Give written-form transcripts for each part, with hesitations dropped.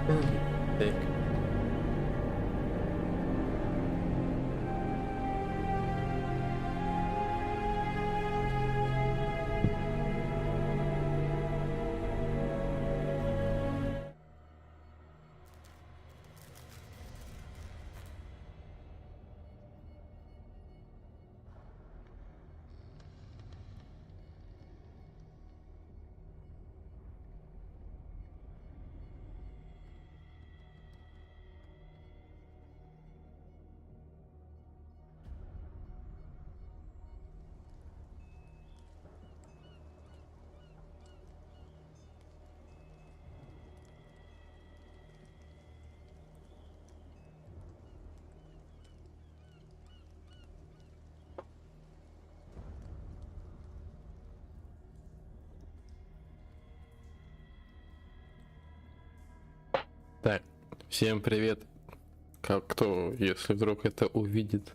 Так. Так, всем привет. Кто, если вдруг это увидит.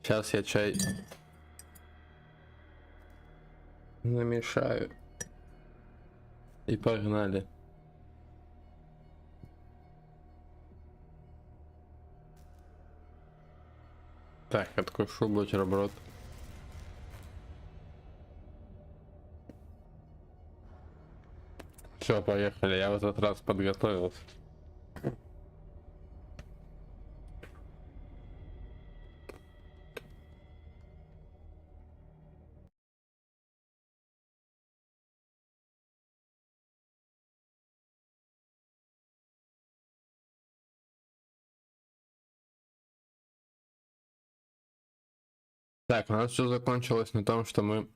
Сейчас я чай намешаю. И погнали. Так, откушу бутерброд. Все, поехали. Я в этот раз подготовился. Так, у нас все закончилось на том, что мы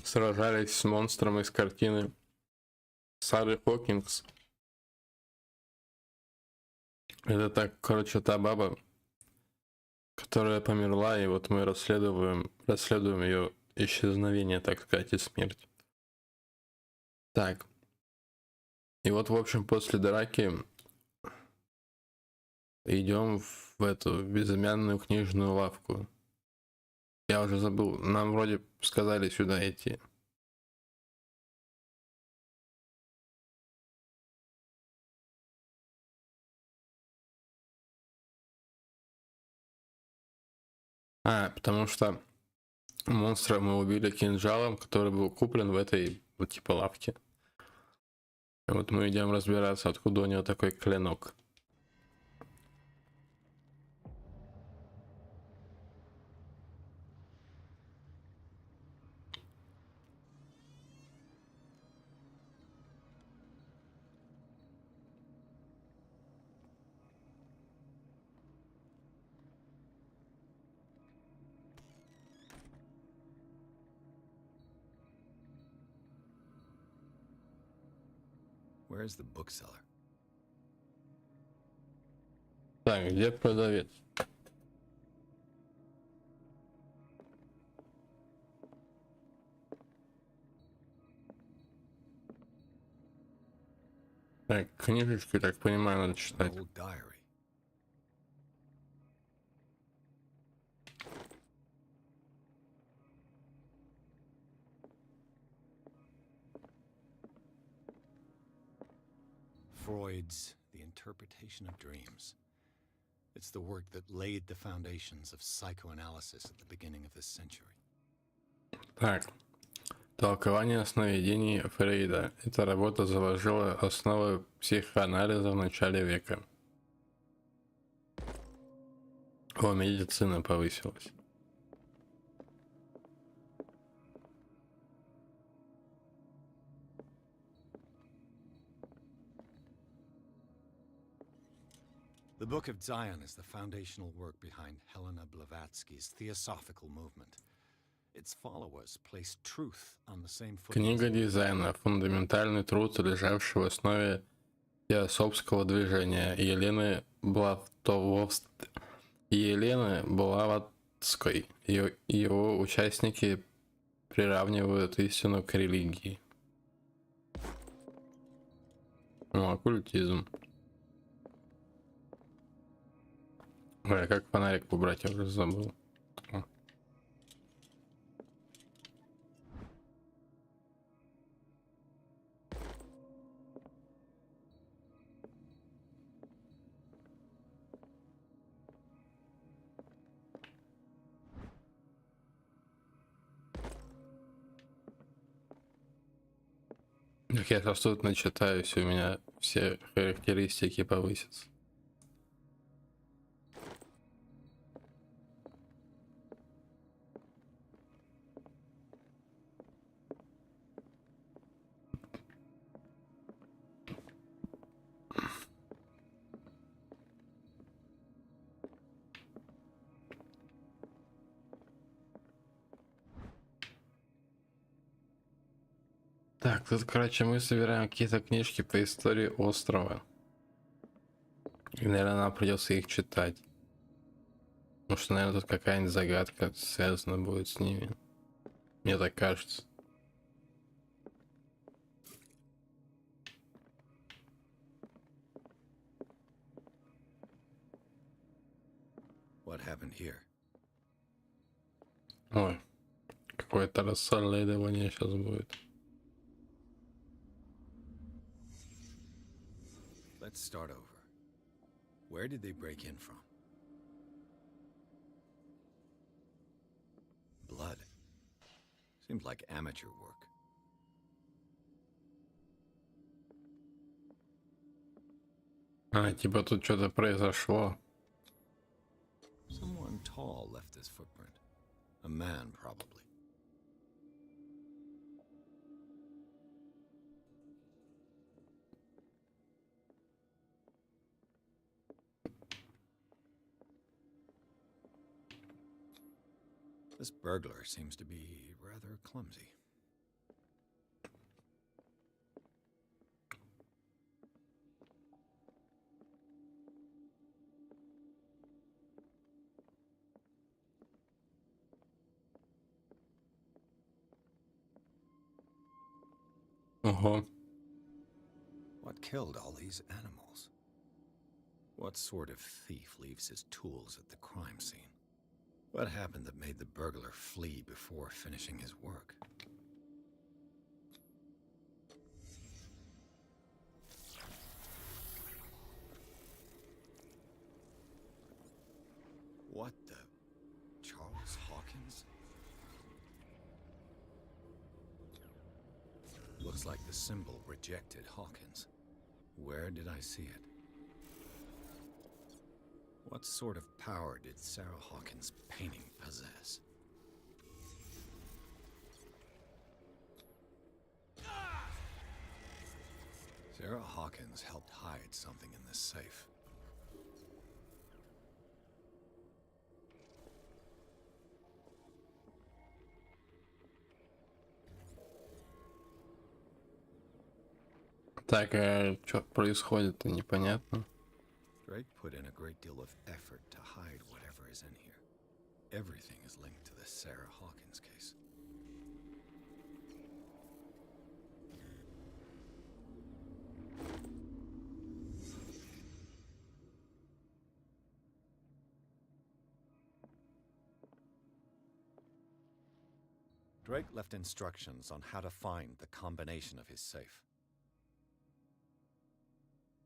сражались с монстром из картины Сары Хокинс. Это так, короче, та баба, которая померла, и вот мы расследуем ее исчезновение, так сказать, и смерть. Так. И вот, в общем, после драки идем в эту безымянную книжную лавку. Я уже забыл, нам вроде сказали сюда идти. Потому что монстра мы убили кинжалом, который был куплен в этой вот типа лавке. И вот мы идем разбираться, откуда у него такой клинок. Where is the bookseller? Так, где продавец? Так, книжечку, так понимаю, надо читать. Old diary. Freud's The Interpretation of Dreams. It's the work that laid the foundations of psychoanalysis at the beginning of this century. Так, толкование сновидений Фрейда. Эта работа заложила основы психоанализа в начале века. О, медицина повысилась. The Book of Zion is the foundational work behind Helena Blavatsky's theosophical movement. Its followers placed truth on the same footing. Книга дизайна. Фундаментальный труд, лежавший в основе теософского движения Елены Блаватской. Его участники приравнивают истину к религии. Ну, оккультизм. Ой, как фонарик убрать, я уже забыл. Как я сейчас тут начитаюсь, у меня все характеристики повысятся. Так, тут, короче, мы собираем какие-то книжки по истории острова. И, наверное, нам придется их читать. Потому что, наверное, тут какая-нибудь загадка связана будет с ними. Мне так кажется. What happened here? Ой, какое-то расследование сейчас будет. Let's start over. Where did they break in from? Blood. Seems like amateur work. А, типа тут что-то произошло. Someone tall left this footprint. A man, probably. This burglar seems to be rather clumsy. Ого. What killed all these animals? What sort of thief leaves his tools at the crime scene? What happened that made the burglar flee before finishing his work? What the... Charles Hawkins? Looks like the symbol rejected Hawkins. Where did I see it? What sort of power did Sarah Hawkins' painting possess? Sarah Hawkins helped hide something in this safe. Так, а что происходит-то, непонятно. Drake put in a great deal of effort to hide whatever is in here. Everything is linked to the Sarah Hawkins case. Drake left instructions on how to find the combination of his safe.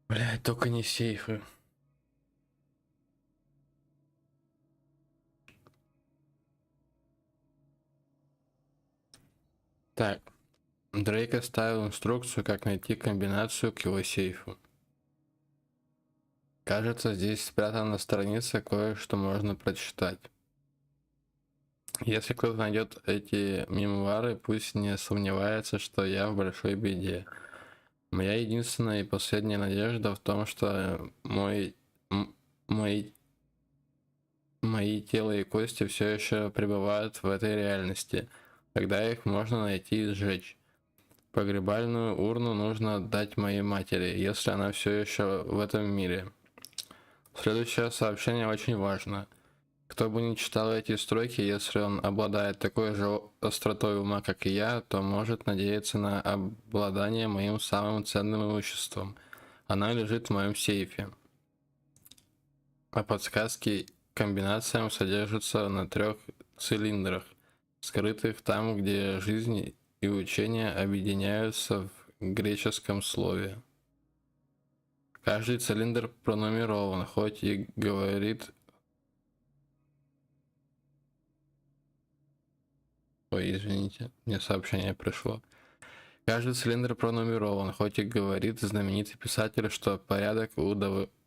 Блядь, только не сейфы. Так, Дрейк оставил инструкцию, как найти комбинацию к его сейфу. Кажется, здесь спрятано на странице кое-что можно прочитать. Если кто-то найдет эти мемуары, пусть не сомневается, что я в большой беде. Моя единственная и последняя надежда в том, что мои тело и кости все еще пребывают в этой реальности. Тогда их можно найти и сжечь. Погребальную урну нужно отдать моей матери, если она все еще в этом мире. Следующее сообщение очень важно. Кто бы ни читал эти строки, если он обладает такой же остротой ума, как и я, то может надеяться на обладание моим самым ценным имуществом. Оно лежит в моем сейфе. А подсказки к комбинациям содержатся на 3 цилиндрах, скрытых там, где жизнь и учение объединяются в греческом слове. Каждый цилиндр пронумерован, хоть и говорит... Ой, извините, мне сообщение пришло. Каждый цилиндр пронумерован, хоть и говорит знаменитый писатель, что порядок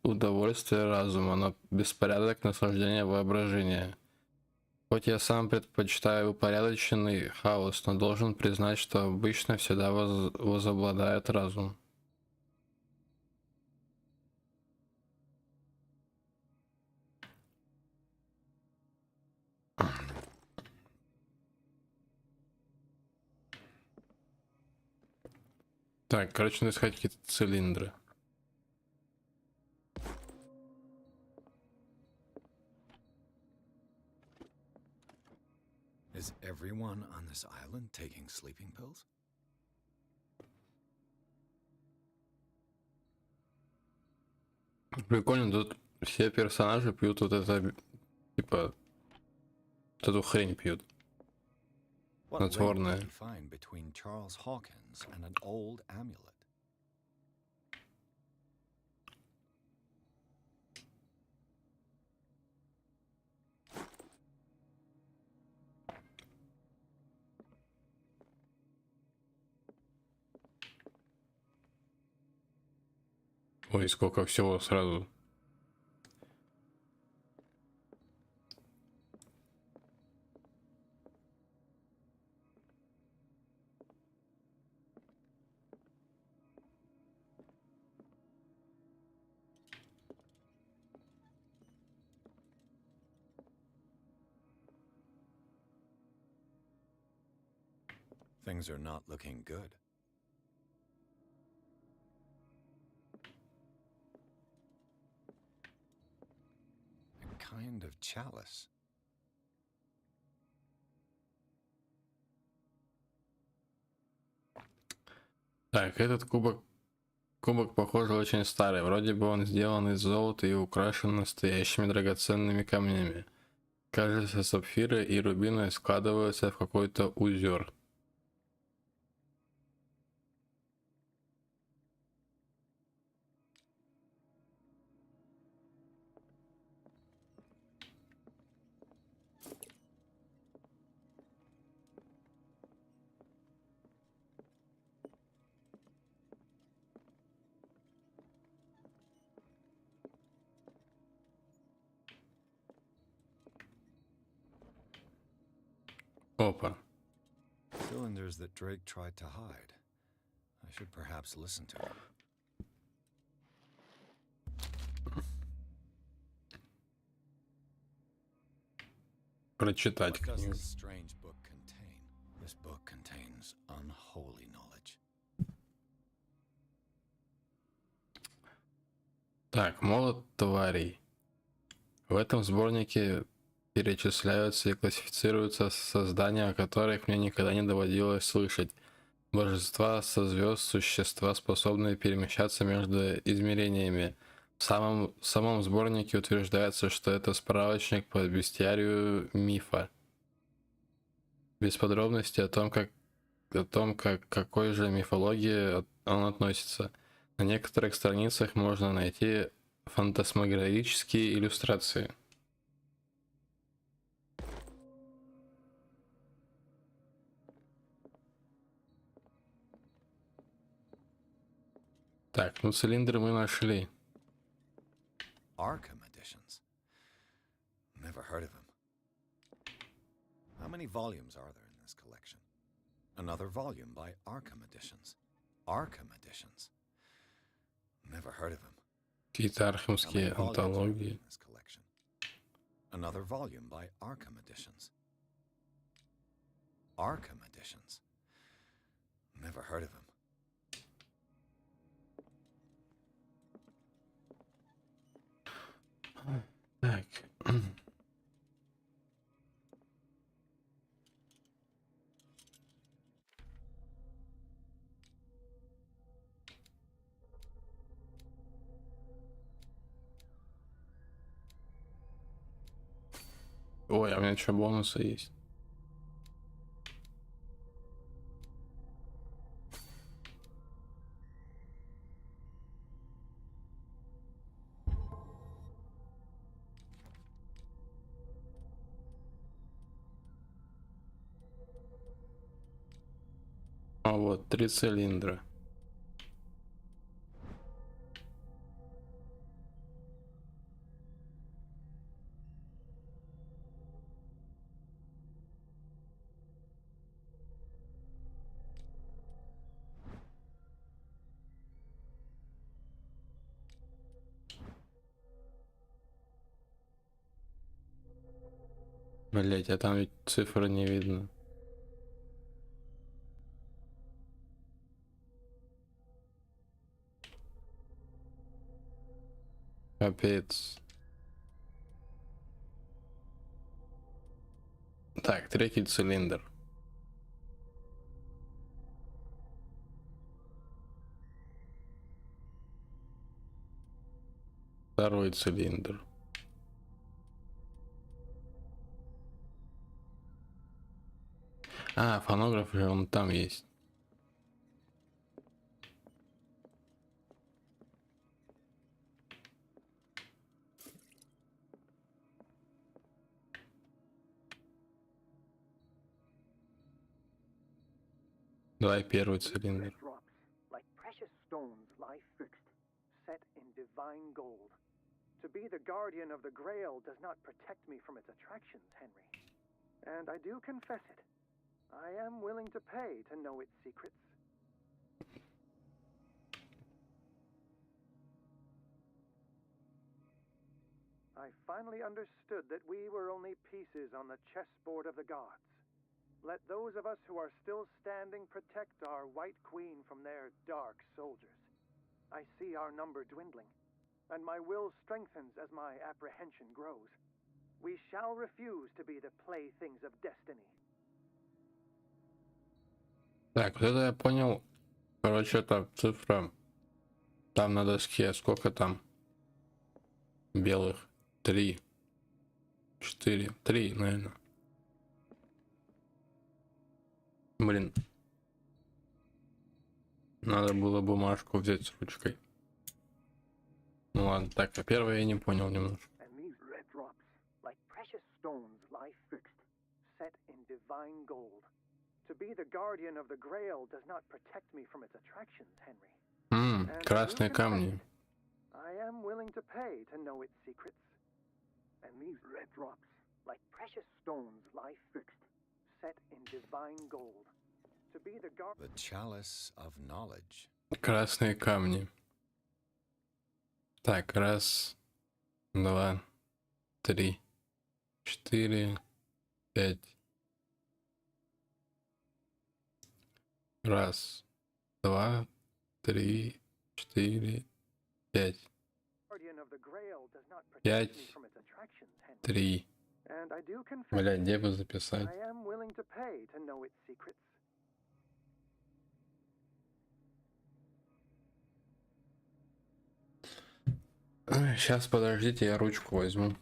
удовольствие разума, но беспорядок наслаждения воображения. Хоть я сам предпочитаю упорядоченный хаос, но должен признать, что обычно всегда возобладает разум. Так, короче, надо искать какие-то цилиндры. Is everyone on this island taking sleeping pills? Прикольно, тут все персонажи пьют вот это, типа, вот эту хрень пьют. What link Снотворное. did you find between Charles Hawkins and an old amulet? Ой, сколько всего сразу. Things are not looking good. A kind of chalice. Так, этот кубок, похоже, очень старый. Вроде бы он сделан из золота и украшен настоящими драгоценными камнями. Кажется, сапфиры и рубины складываются в какой-то узор. Опа. Cylinders that Drake tried to hide. I should perhaps listen to him. Прочитать What does книгу. this strange book contain? This book contains unholy knowledge. Так, молот тварей. В этом сборнике перечисляются и классифицируются создания, о которых мне никогда не доводилось слышать. Божества со звезд, существа, способные перемещаться между измерениями. В самом сборнике утверждается, что это справочник по бестиарию мифа. Без подробностей о том, к какой же мифологии он относится. На некоторых страницах можно найти фантасмагорические иллюстрации. Так, ну цилиндры мы нашли. Arkham editions. Never heard of him. How many volumes are there in this collection? Another volume by Arkham editions. Arkham editions. Never heard of him. Какие-то How архимские many volumes are there антологии. in this collection? Another volume by Arkham editions. Arkham editions. Never heard of him. Так. Ой, а у меня что, бонусы есть? А вот 3 цилиндра. Блять, а там ведь цифры не видно. Капец. Так, 3-й цилиндр. Второй цилиндр. А, фонограф же он там есть. Давай первый цилиндр. Like precious stones lie fixed, set in divine gold. To be the guardian of the Grail does not protect me from its attractions, Henry. And I do confess it. I am willing to pay to know its secrets. I finally understood that we were only pieces on the chessboard of the gods. Let those of us who are still standing protect our White Queen from their dark soldiers. I see our number dwindling, and my will strengthens as my apprehension grows. We shall refuse to be the playthings of destiny. Так, вот это я понял. Короче, это цифра. Там на доске сколько там? Белых. 3. 4. 3, наверное. Блин. Надо было бумажку взять с ручкой. Ну ладно, так, а первое я не понял немножко. And these red drops, like precious stones, lie fixed, set in divine gold. To be the guardian of the Grail does not protect me from its attractions, Henry. And I do Красные confess камни. it. I am willing to pay to know its secrets. And these red drops, like precious stones, lie fixed, set in divine gold. To be the guardian. The chalice of knowledge. Красные камни. Так, раз, два, три, 4, 5. Раз, два, 3, 4, 5. Guardian of the Grail does not protect 5, me from its attractions, Henry. 3. And I do confess Бля, it. где бы записать? I am willing to pay to know its secrets. Сейчас, подождите, я ручку возьму.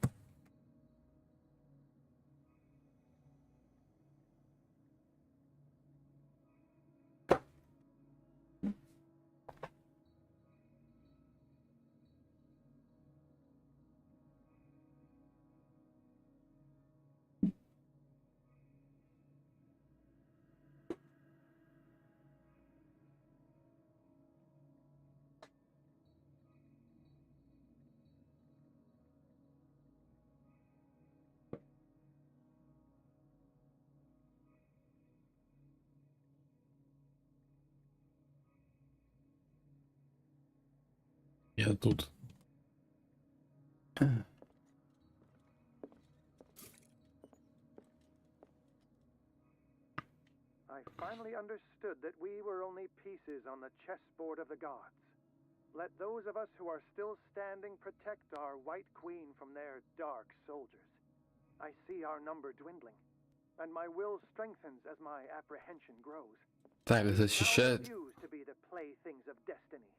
Я тут. I finally understood that we were only pieces on the chessboard of the gods. Let those of us who are still standing protect our White Queen from their dark soldiers. I see our number dwindling, and my will strengthens as my apprehension grows. Так, We shall защищает, refuse to be the playthings of destiny.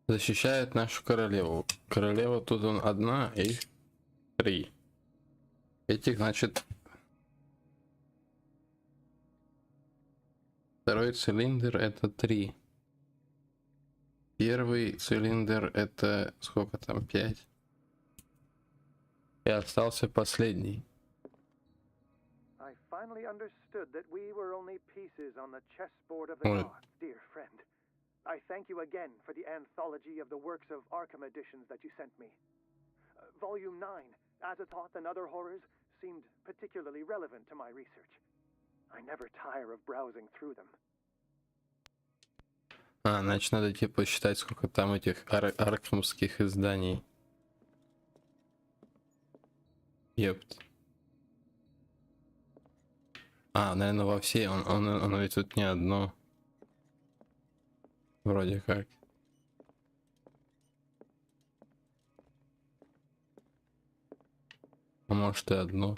защищает нашу королеву. Королева тут он одна, их 3. Этих, значит, второй цилиндр это 3. Первый цилиндр это сколько там, 5. И остался последний. I finally finally understood that we were only pieces on the chessboard of the Ой. gods, dear friend. I thank you again for the anthology of the works of Arkham editions that you sent me. Volume 9, Azathoth and Other Horrors, seemed particularly relevant to my research. I never tire of browsing through them. Значит, надо типа считать, сколько там этих аркхемских изданий. Епт. Наверное, во всей. Он ведь тут не одно. Вроде как. А может и одно.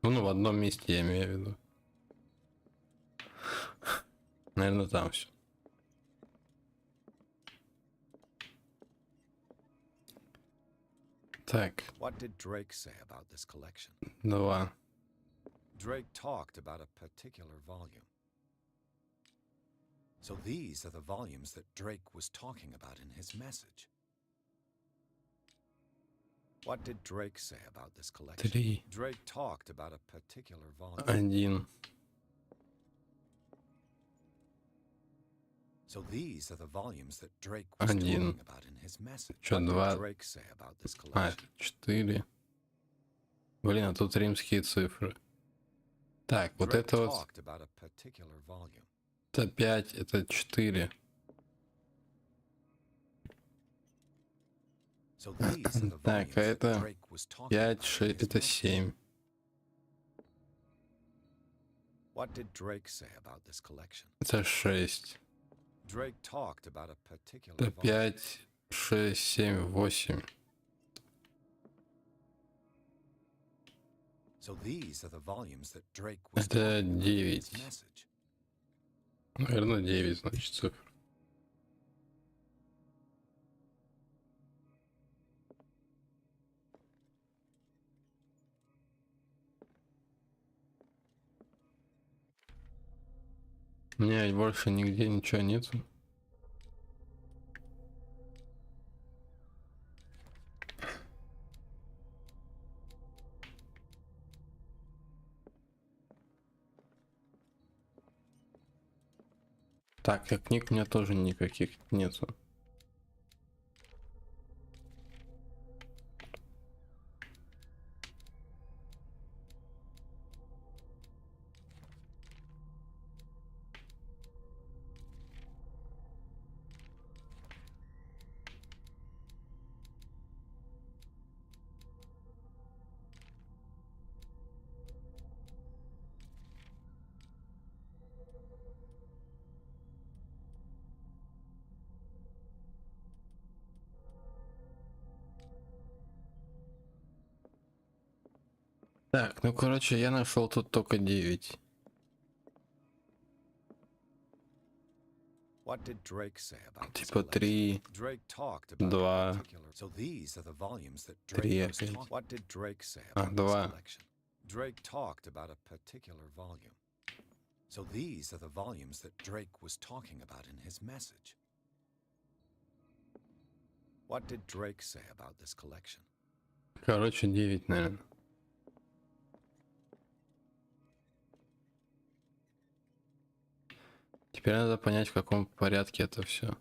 Ну, в одном месте я имею в виду. Наверное, там все. Так, What did Drake say about this collection? 2. Drake talked about a particular volume. So these are the volumes that Drake was talking about in his message. What did Drake say about this collection? 3. Drake talked about a particular volume. 1. So these are the volumes that Drake was Один. talking about in his message. Чё, What два? did Drake say about this collection? 4. Блин, а тут римские цифры. Так, вот Drake это вот. talked about a particular volume. Это 5, это 4. So these are the Так, volumes а that это Drake was talking 5, about in 6, his это message. 7. What did Drake say about this collection? Это 6. Drake talked about a particular Это volume. 5, 6, 7, 8. So these are the volumes that Drake was Это talking about in his 9. message. Наверное, 9, значит, цифр. У меня ведь больше нигде ничего нету. Так, а книг у меня тоже никаких нету. Так, ну короче, я нашел тут только 9. What did Drake say about this Типа collection? 3, Drake talked about 2, a particular. So these are the volumes that 3 Drake was опять. talking. What did Drake say А, about this 2. collection? Drake talked about a particular volume. So these are the volumes that Drake was talking about in his message. What did Drake say about this collection? Короче, 9, наверное. Теперь надо понять, в каком порядке это все.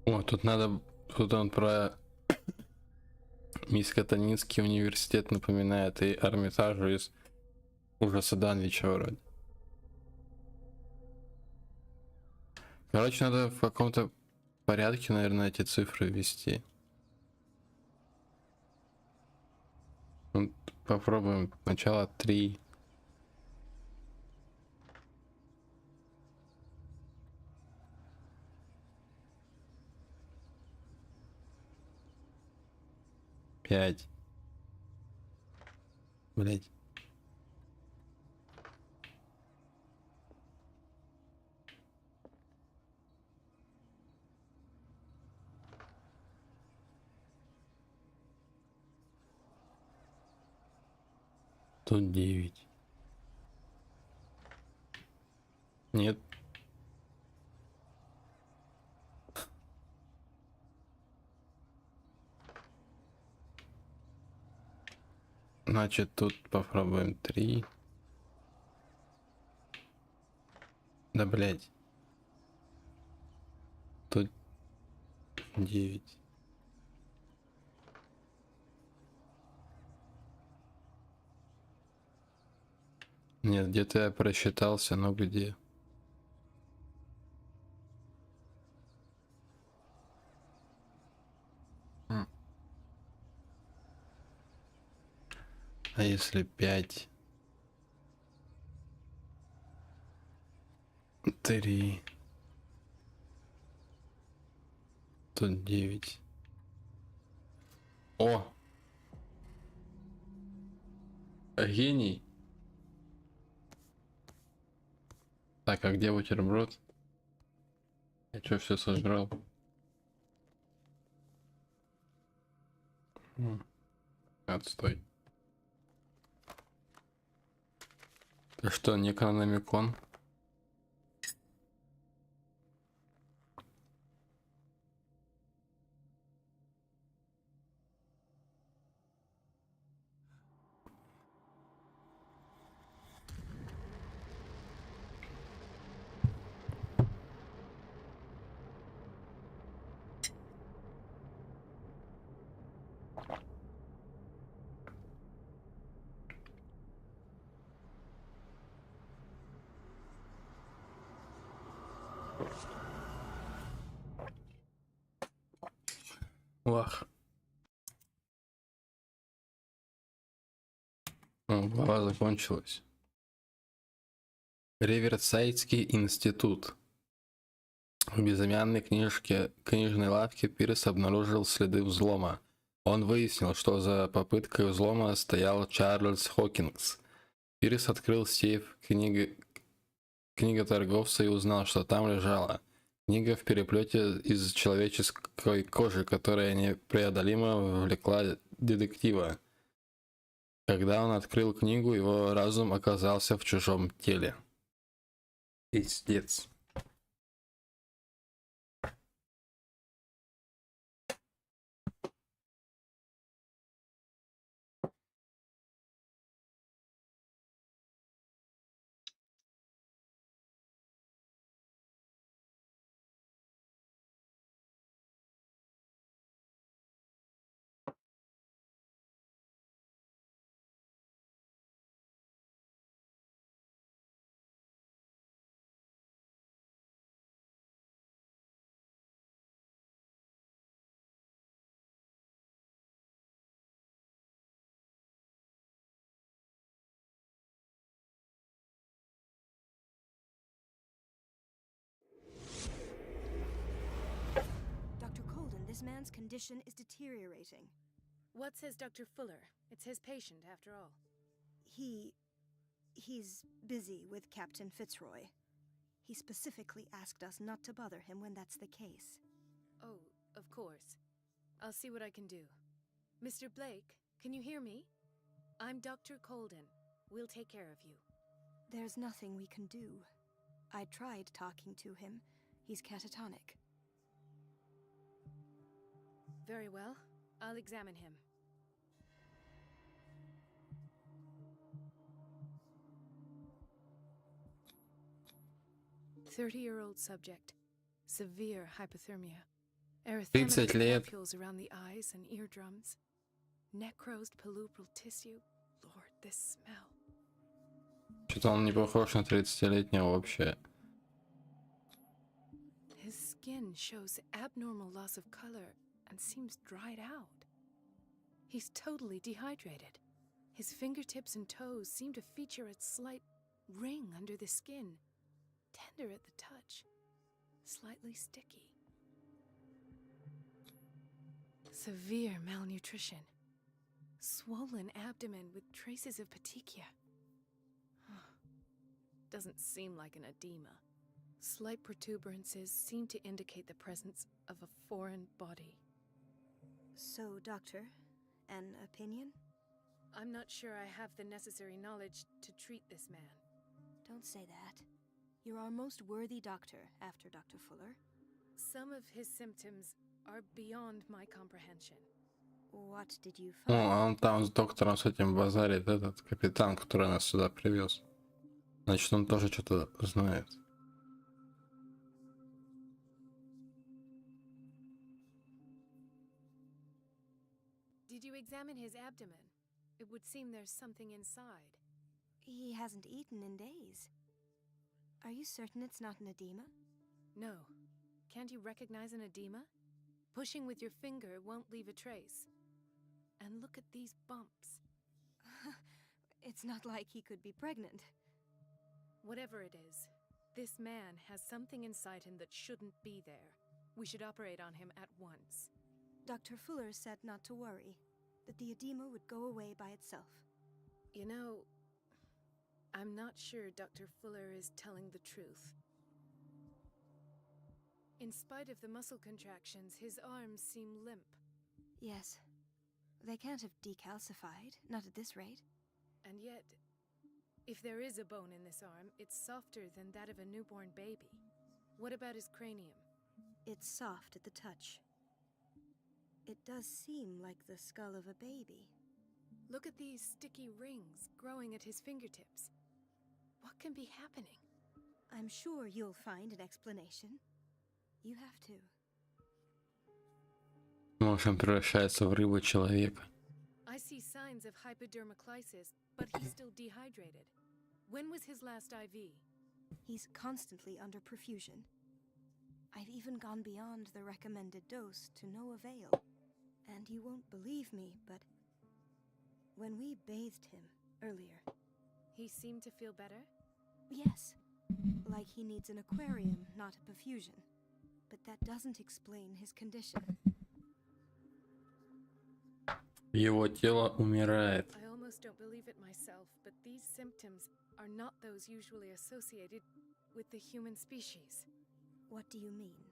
О, тут надо... Тут он про Мискатонинский университет напоминает и Эрмитажу из Ужаса Данвича вроде. Короче, надо в каком-то порядке, наверное, эти цифры ввести. Ну, попробуем сначала 3. Пять. Блять. Тут 9. Нет. Значит, тут попробуем 3. Да, блять. Тут 9. Нет, где-то я просчитался, но где? А если 5? 3. Тут 9. О! Гений! Так, а где бутерброд? Я что, все сожрал? Отстой. Ты что, не Некрономикон? Вах. Глава закончилась. Риверсайдский институт. В безымянной книжной лавке Пирс обнаружил следы взлома. Он выяснил, что за попыткой взлома стоял Чарльз Хокинс. Пирс открыл сейф книготорговца и узнал, что там лежала книга в переплете из человеческой кожи, которая непреодолимо влекла детектива. Когда он открыл книгу, его разум оказался в чужом теле. Пиздец. This man's condition is deteriorating. What says Dr. Fuller? It's his patient, after all. He's busy with Captain Fitzroy. He specifically asked us not to bother him when that's the case. Oh, of course. I'll see what I can do. Mr. Blake, can you hear me? I'm Dr. Colden. We'll take care of you. There's nothing we can do. I tried talking to him. He's catatonic. Very well. I'll examine him. "30-year-old subject. Severe hypothermia. 30 лет. Papules around the eyes and eardrums. Necrosed palpebral tissue. Lord, this smell." Что-то он не похож на 30-летнего вообще. skin shows abnormal loss of color and seems dried out. He's totally dehydrated. His fingertips and toes seem to feature a slight ring under the skin, tender at the touch, slightly sticky. Severe malnutrition. Swollen abdomen with traces of petechia. Doesn't seem like an edema. Slight protuberances seem to indicate the presence of a foreign body. So, Doctor, an opinion? I'm not sure I have the necessary knowledge to treat this man. Don't say that. You're our most worthy doctor after Dr. Fuller. Some of his symptoms are beyond my comprehension. What did you Ну, find? а он там с доктором с этим базарит, этот капитан, который нас сюда привез. Значит, он тоже что-то знает. Did you examine his abdomen? It would seem there's something inside. He hasn't eaten in days. Are you certain it's not an edema? No. Can't you recognize an edema? Pushing with your finger won't leave a trace. And look at these bumps. It's not like he could be pregnant. Whatever it is, this man has something inside him that shouldn't be there. We should operate on him at once. Dr. Fuller said not to worry, that the edema would go away by itself. You know, I'm not sure Dr. Fuller is telling the truth. In spite of the muscle contractions, his arms seem limp. Yes. They can't have decalcified, not at this rate. And yet, if there is a bone in this arm, it's softer than that of a newborn baby. What about his cranium? It's soft at the touch. It does seem like the skull of a baby. Look at these sticky rings growing at his fingertips. What can be happening? I'm sure you'll find an explanation. You have to. В общем, превращается в рыбу человека. I see signs of hypodermoclysis, but he's still dehydrated. When was his last IV? He's constantly under perfusion. I've even gone beyond the recommended dose to no avail. And you won't believe me, but when we bathed him earlier... He seemed to feel better? Yes. Like he needs an aquarium, not a perfusion. But that doesn't explain his condition. Его тело умирает. I almost don't believe it myself, but these symptoms are not those usually associated with the human species. What do you mean?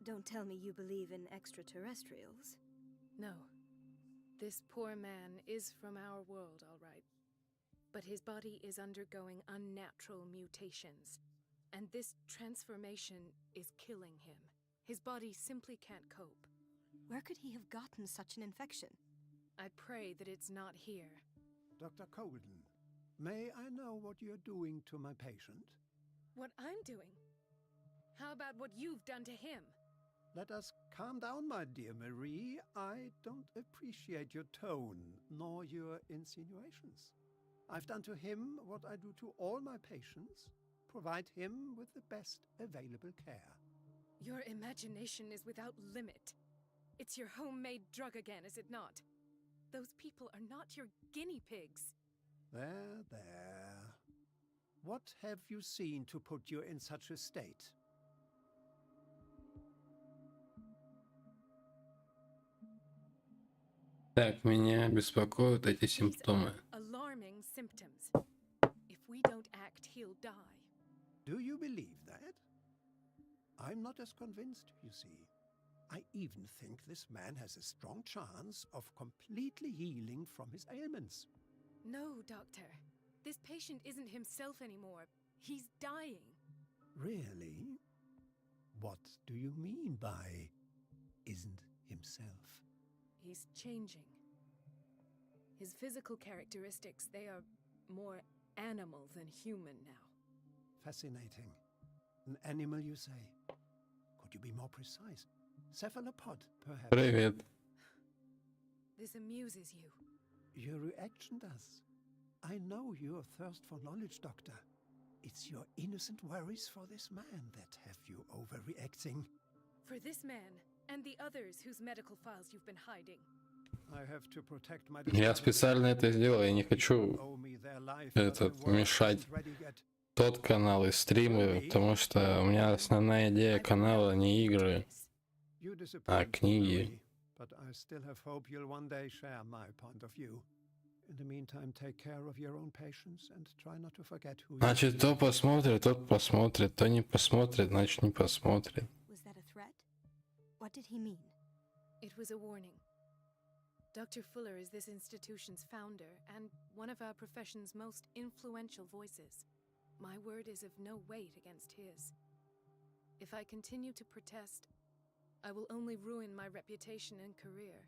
Don't tell me you believe in extraterrestrials. No. This poor man is from our world, all right. But his body is undergoing unnatural mutations. And this transformation is killing him. His body simply can't cope. Where could he have gotten such an infection? I pray that it's not here. Dr. Colden, may I know what you're doing to my patient? What I'm doing? How about what you've done to him? Let us calm down, my dear Marie. I don't appreciate your tone, nor your insinuations. I've done to him what I do to all my patients. Provide him with the best available care. Your imagination is without limit. It's your homemade drug again, is it not? Those people are not your guinea pigs. There, there. What have you seen to put you in such a state? Так, меня беспокоят эти These симптомы. are alarming symptoms. If we don't act, he'll die. Do you believe that? I'm not as convinced, you see. I even think this man has a strong chance of completely healing from his ailments. No, Doctor. This patient isn't himself anymore. He's dying. Really? What do you mean by isn't himself? He's changing. His physical characteristics, they are more animal than human now. Fascinating. An animal, you say? Could you be more precise? Cephalopod, perhaps? Привет. This amuses you. Your reaction does. I know your thirst for knowledge, Doctor. It's your innocent worries for this man that have you overreacting. For this man and the others whose medical files you've been hiding. I have to protect my Я специально это сделал, я не хочу мешать тот канал и стримы, потому что у меня основная идея канала не игры, а книги. But I still have hope you'll one day share my point of view. In the meantime, take care of your own patients and try not to forget who you Значит, кто посмотрит, тот посмотрит, кто не посмотрит, значит не посмотрит. Was that a threat? What did he mean? It was a warning. Dr. Fuller is this institution's founder and one of our profession's most influential voices. My word is of no weight against his. If I continue to protest, I will only ruin my reputation and career.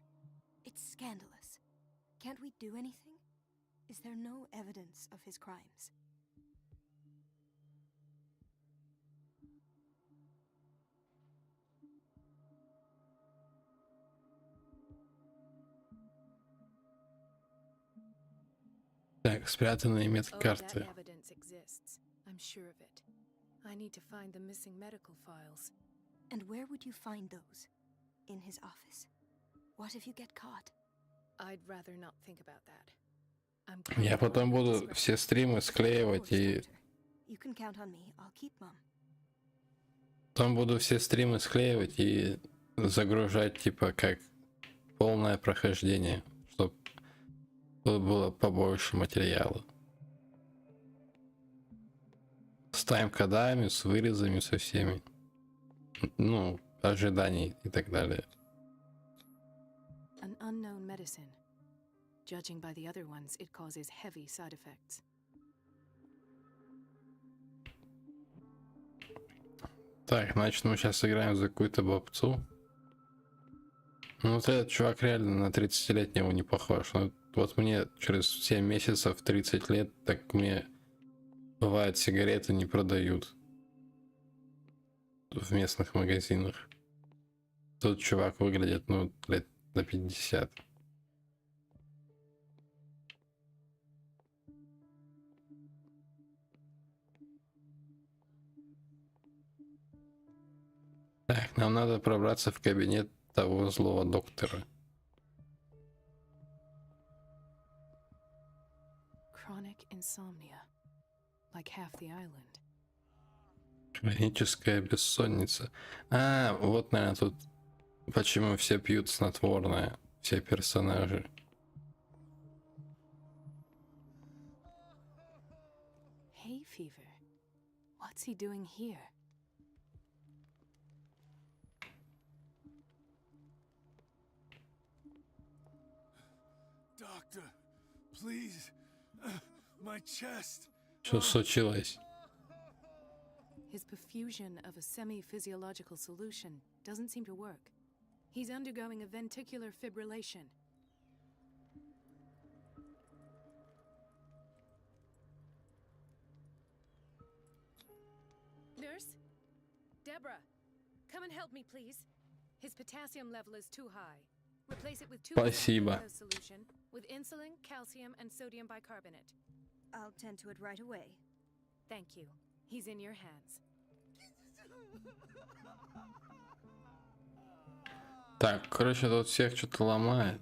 It's scandalous. Can't we do anything? Is there no evidence of his crimes? Так, спрятанные Oh, медкарты. that evidence exists. I'm sure of it. I need to find the missing medical files. And where would you find those? In his office? What if you get caught? I'd rather not think about that. I'm Я counting потом on your буду discretion. все стримы Of склеивать course, и Doctor. You can count on me. I'll keep mum. потом буду все стримы склеивать и загружать типа как полное прохождение, чтобы было побольше материала. С тайм-кодами, с вырезами, со всеми. Ну, ожиданий и так далее. An unknown medicine. Judging by the other ones, it causes heavy side effects. Так, значит, мы сейчас играем за какую-то бабцу. Ну, вот этот чувак реально на 30-летнего не похож. Ну, вот мне через 7 месяцев 30 лет, так мне бывает сигареты не продают в местных магазинах. Тут чувак выглядит, ну, лет на 50. Так, нам надо пробраться в кабинет того злого доктора. Chronic insomnia. Like half the island. Хроническая бессонница. А, вот, наверное, тут почему все пьют снотворное, все персонажи. Hay fever. What's he doing here? Doctor, please. My chest. Что случилось? His perfusion of a semi-physiological solution doesn't seem to work. He's undergoing a ventricular fibrillation. Nurse? Deborah, come and help me, please. His potassium level is too high. Replace it with 2% Спасибо. glucose solution with insulin, calcium, and sodium bicarbonate. I'll tend to it right away. Thank you. He's in your hands. Так, короче, тут всех что-то ломает.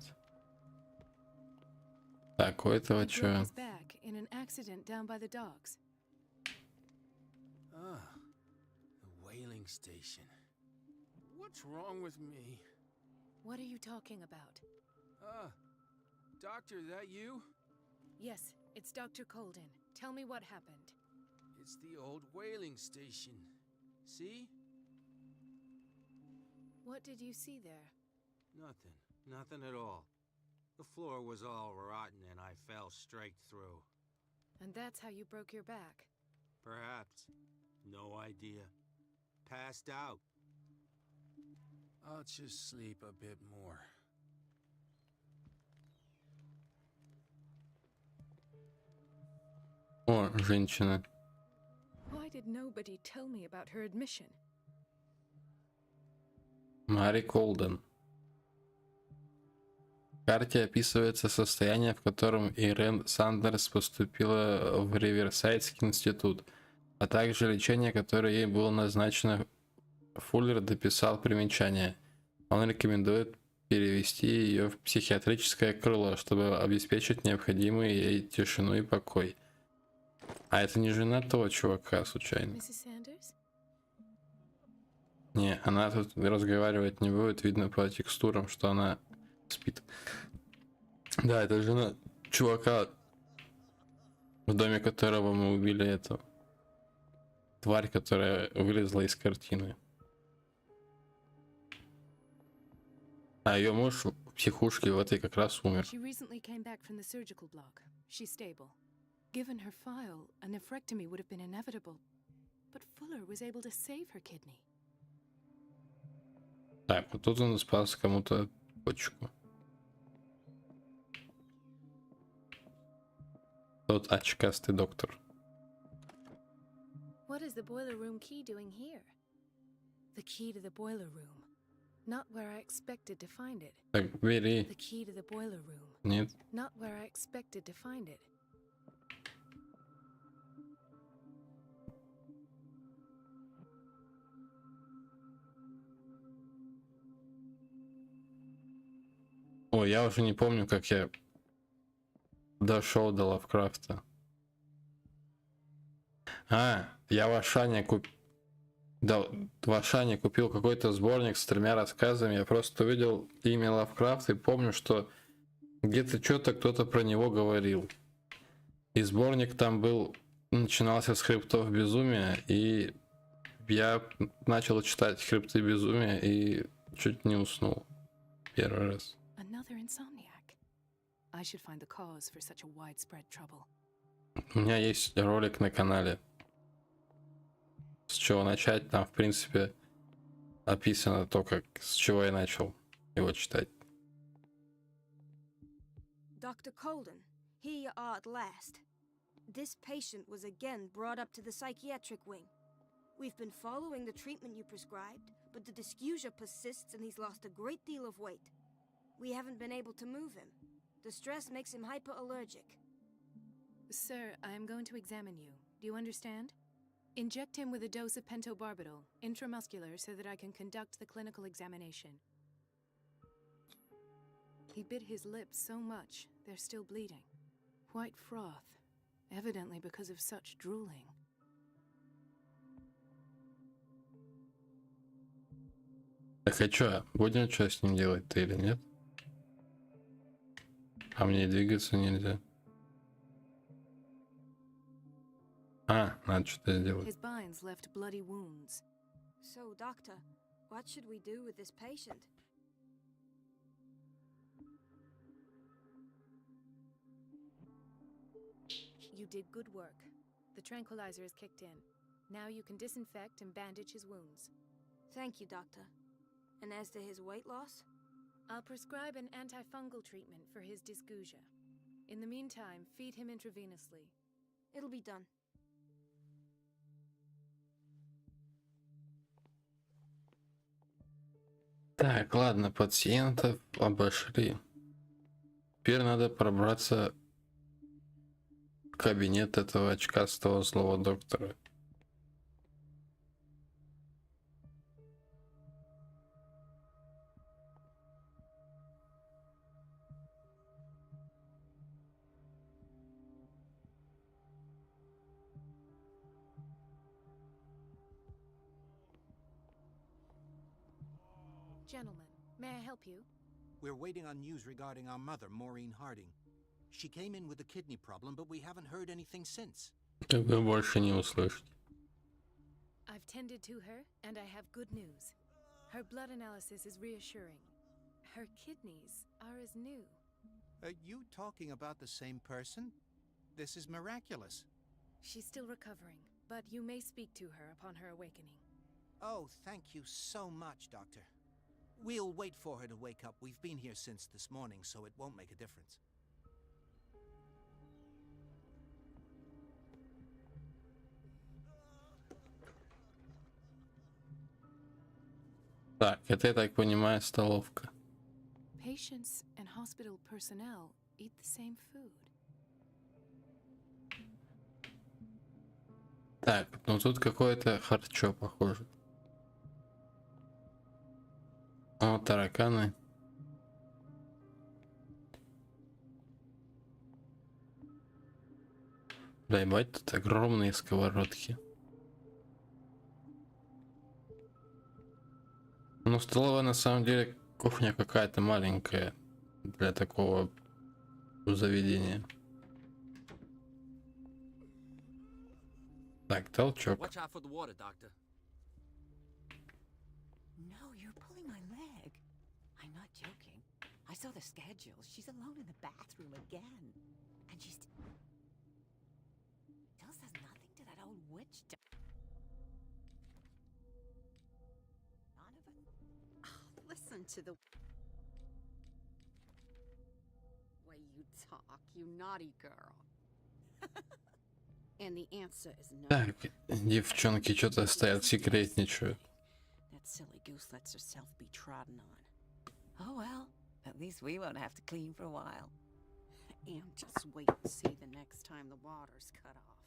Так, у этого He broke что? his back in an accident down by the docks. Ah, the whaling station. What's wrong with me? What are you talking about? Ah, doctor, that you? Yes, it's Dr. Colden. Tell me what happened. It's the old whaling station. See? What did you see there? Nothing. Nothing at all. The floor was all rotten and I fell straight through. And that's how you broke your back. Perhaps. No idea. Passed out. I'll just sleep a bit more. О, женщина. Why did nobody tell me about her admission? Мари Колден. В карте описывается состояние, в котором Ирен Сандерс поступила в Риверсайдский институт. а также лечение, которое ей было назначено. Фуллер дописал примечание. Он рекомендует перевести ее в психиатрическое крыло, чтобы обеспечить необходимую ей тишину и покой. А это не жена того чувака, случайно? Mrs. Sanders? Не, она тут разговаривать не будет, видно по текстурам, что она спит. Да, это жена чувака, в доме которого мы убили эту тварь, которая вылезла из картины. А ее муж в психушке в этой как раз умер. She recently came back from the surgical block. She's stable. Given her file, a nephrectomy would have been inevitable. But Fuller was able to save her kidney. Так, вот тут он спас кому-то почку. Тот очкастый доктор. What is the boiler room key doing here? The key to the boiler room. Not where I expected to find it. Так, бери. The key to the boiler room. Нет. Not where I expected to find it. Ой, я уже не помню, как я дошел до Лавкрафта. Я в Ашане купил какой-то сборник с 3 рассказами. Я просто увидел имя Лавкрафта и помню, что где-то что-то кто-то про него говорил. И сборник там был, начинался с хребтов безумия, и я начал читать хребты безумия и чуть не уснул первый раз. Another insomniac. I should find the cause for such a widespread trouble. У меня есть ролик на канале. С чего начать? Там, в принципе, описано то, с чего я начал его читать. Dr. Colden, here you are at last. This patient was again brought up to the psychiatric wing. We've been following the treatment you prescribed, but the dysgeusia persists and he's lost a great deal of weight. We haven't been able to move him. The stress makes him hyperallergic. Sir, I am going to examine you. Do you understand? Inject him with a dose of pentobarbital, intramuscular, so that I can conduct the clinical examination. He bit his lips so much, they're still bleeding. White froth, evidently because of such drooling. Так, а чё, будем что с ним делать-то или нет? А мне и двигаться нельзя. Надо что-то сделать. His binds left bloody wounds. So, Doctor, what should we do with this patient? You did good work. The tranquilizer is kicked in. Now you can disinfect and bandage his wounds. Thank you, Doctor. And as to his weight loss? I'll prescribe an antifungal treatment for his dysgeusia. In the meantime, feed him intravenously. It'll be done. Так, ладно, пациентов обошли. Теперь надо пробраться в кабинет этого очкастого злого доктора. Gentlemen, may I help you? We're waiting on news regarding our mother, Maureen Harding. She came in with a kidney problem, but we haven't heard anything since. Вы больше не услышите. I've tended to her, and I have good news. Her blood analysis is reassuring. Her kidneys are as new. Are you talking about the same person? This is miraculous. She's still recovering, but you may speak to her upon her awakening. Oh, thank you so much, Doctor. We'll wait for her to wake up. We've been here since this morning, so it won't make a difference. Так, это, я так понимаю, столовка. Patients and hospital personnel eat the same food. Так, ну тут какое-то харчо похоже. О, тараканы. Да, ебать, тут огромные сковородки. Ну, столовая на самом деле кухня какая-то маленькая для такого заведения. Так, толчок. Watch out for the water, Doctor. No, you're pulling my leg. I'm not joking. I saw the schedule. She's alone in the bathroom again. And she still says nothing to that old witch. Donovan? Oh, listen to the way you talk, you naughty girl. And the answer is no. Так, девчонки что-то стоят, секретничают. That silly goose lets herself be trodden on. Oh well, at least we won't have to clean for a while. And just wait and see the next time the water's cut off.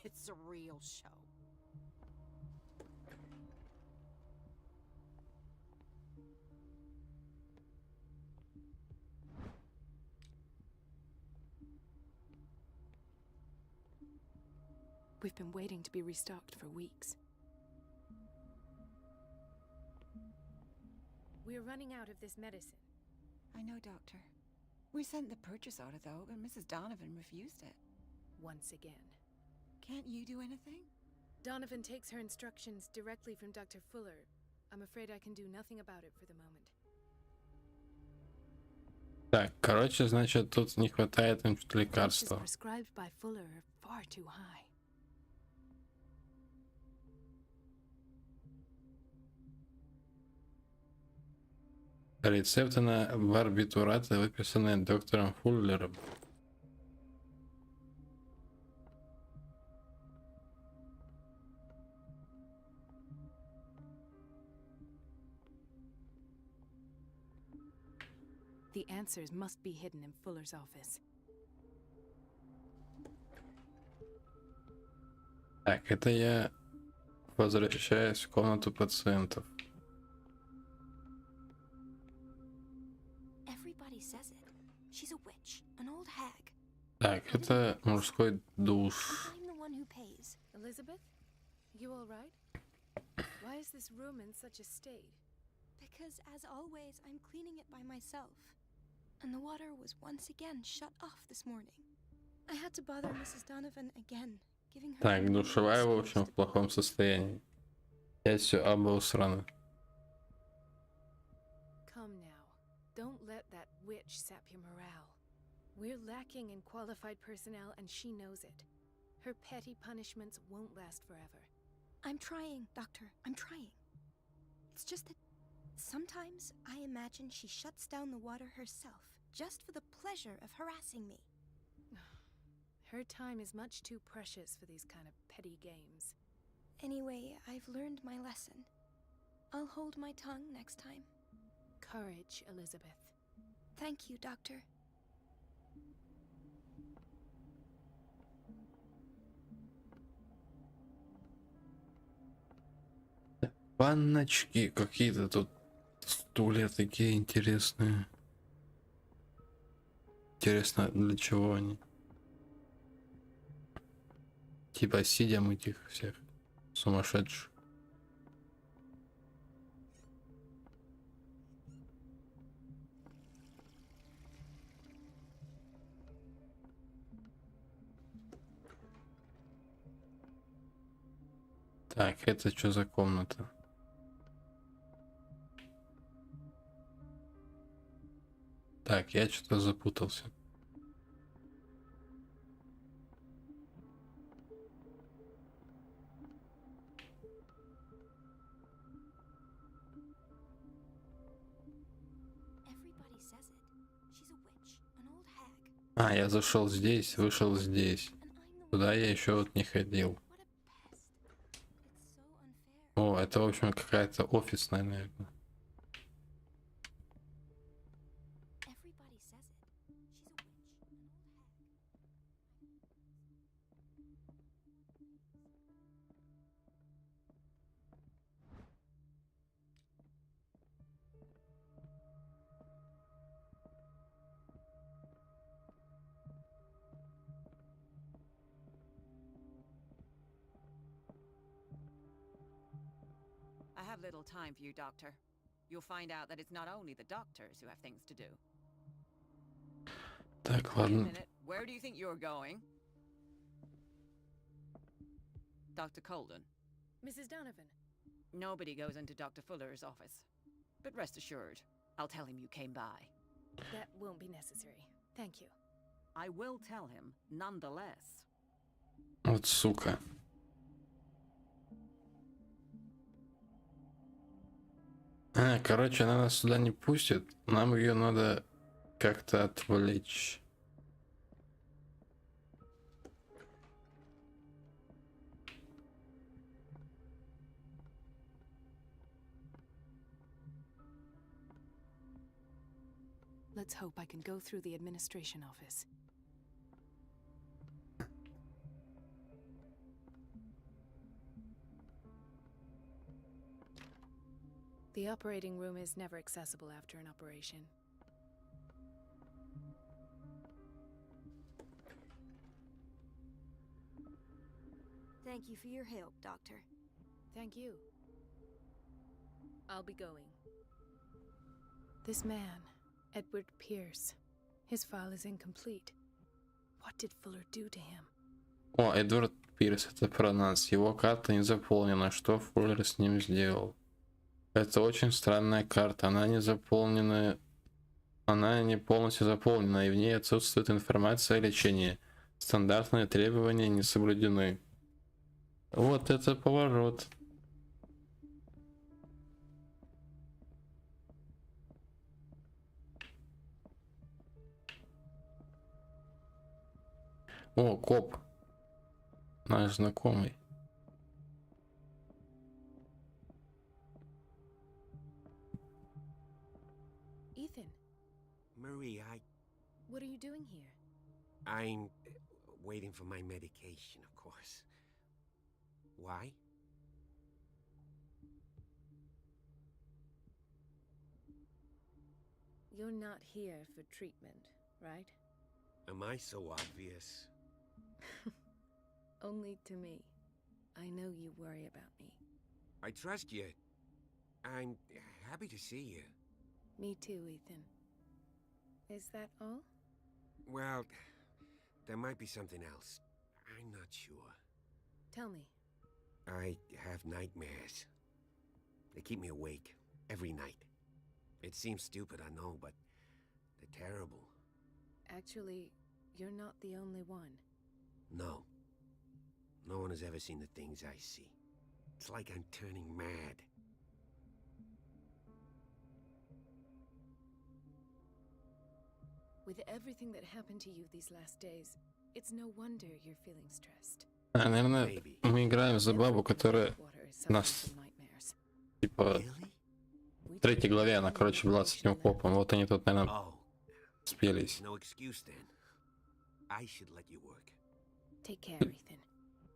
It's a real show. We've been waiting to be restocked for weeks. We're running out of this medicine. I know, Doctor. We sent the purchase order, though, and Mrs. Donovan refused it. Once again. Can't you do anything? Donovan takes her instructions directly from Dr. Fuller. I'm afraid I can do nothing about it for the moment. Так, короче, значит, тут не хватает им Doses лекарства. prescribed by Fuller are far too high. Рецепты на барбитураты, выписанные доктором Фуллером. The answers must be hidden in Fuller's office. Так, это я возвращаюсь в комнату пациентов. Everybody says it. She's a witch, an old hag. Так, это мужской душ. I'm the one who pays. Elizabeth? You all right? Why is this room in such a state? Because, as always, I'm cleaning it by myself. And the water was once again shut off this morning. I had to bother Mrs. Donovan again, giving her... Так, душевая, в общем, в плохом состоянии. Я все обосрано. Come now. Don't let that witch sap your morale. We're lacking in qualified personnel and she knows it. Her petty punishments won't last forever. I'm trying, Doctor. I'm trying. It's just that sometimes I imagine she shuts down the water herself, just for the pleasure of harassing me. Her time is much too precious for these kind of petty games. Anyway, I've learned my lesson. I'll hold my tongue next time. Courage, Elizabeth. Thank you, Doctor. Ванночки какие-то тут, стулья такие интересные. Интересно, для чего они? Типа сидя мыть их всех сумасшедших. Так, это что за комната? Так, я что-то запутался. Everybody says it. She's a witch, an old hag. А, я зашел здесь, вышел здесь. And I'm the Туда я еще вот не ходил. What a pest. It's so unfair. О, это, в общем, какая-то офисная, наверное. Everybody says it. She's a witch, an old hag. have little time for you, Doctor. You'll find out that it's not only the doctors who have things to do. Так, Wait a ладно. minute. Where do you think you're going? Dr. Colden. Mrs. Donovan. Nobody goes into Dr. Fuller's office. But rest assured, I'll tell him you came by. That won't be necessary. Thank you. I will tell him, nonetheless. Вот сука. Короче, она нас сюда не пустит. Нам ее надо как-то отвлечь. Let's hope I can go through the administration office. The operating room is never accessible after an operation. Thank you for your help, Doctor. Thank you. I'll be going. This man, Edward Pirs, his file is incomplete. What did Fuller do to him? О, Эдвард Пирс, это про нас. Его карта не заполнена. Что Фуллер с ним сделал? Это очень странная карта. Она не заполнена. Она не полностью заполнена, и в ней отсутствует информация о лечении. Стандартные требования не соблюдены. Вот это поворот. О, коп. Наш знакомый. Ethan, Marie, what are you doing here? I'm waiting for my medication, of course. Why? You're not here for treatment, right? Am I so obvious? Only to me. I know you worry about me. I trust you. I'm happy to see you. Me too, Ethan. Is that all? Well, there might be something else. I'm not sure. Tell me. I have nightmares. They keep me awake every night. It seems stupid, I know, but they're terrible. Actually, you're not the only one. No. No one has ever seen the things I see. It's like I'm turning mad. With everything that happened to you these last days, it's no wonder you're feeling stressed. Наверное, мы играем за бабу, которая Water is нас, suffering from nightmares. типа, Really? в третьей главе она, короче, была с этим копом. Вот они тут, наверное, Oh, спелись. no excuse then. I should let you work. Take care, Ethan.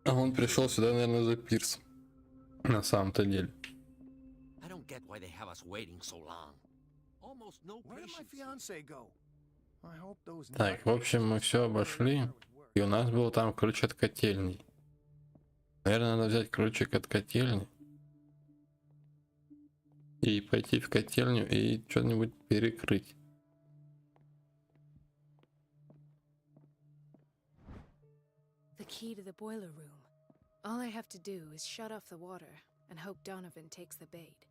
А он пришел сюда, наверное, за Пирс. На самом-то деле. I don't get why they have us waiting so long. Almost no Where did my patience. fiance go? I hope those Так, в общем, мы все обошли. И у нас был там ключ от котельной. Наверное, надо взять ключик от котельни. И пойти в котельню и что-нибудь перекрыть. The key to the boiler room. All I have to do is shut off the water and hope Donovan takes the bait.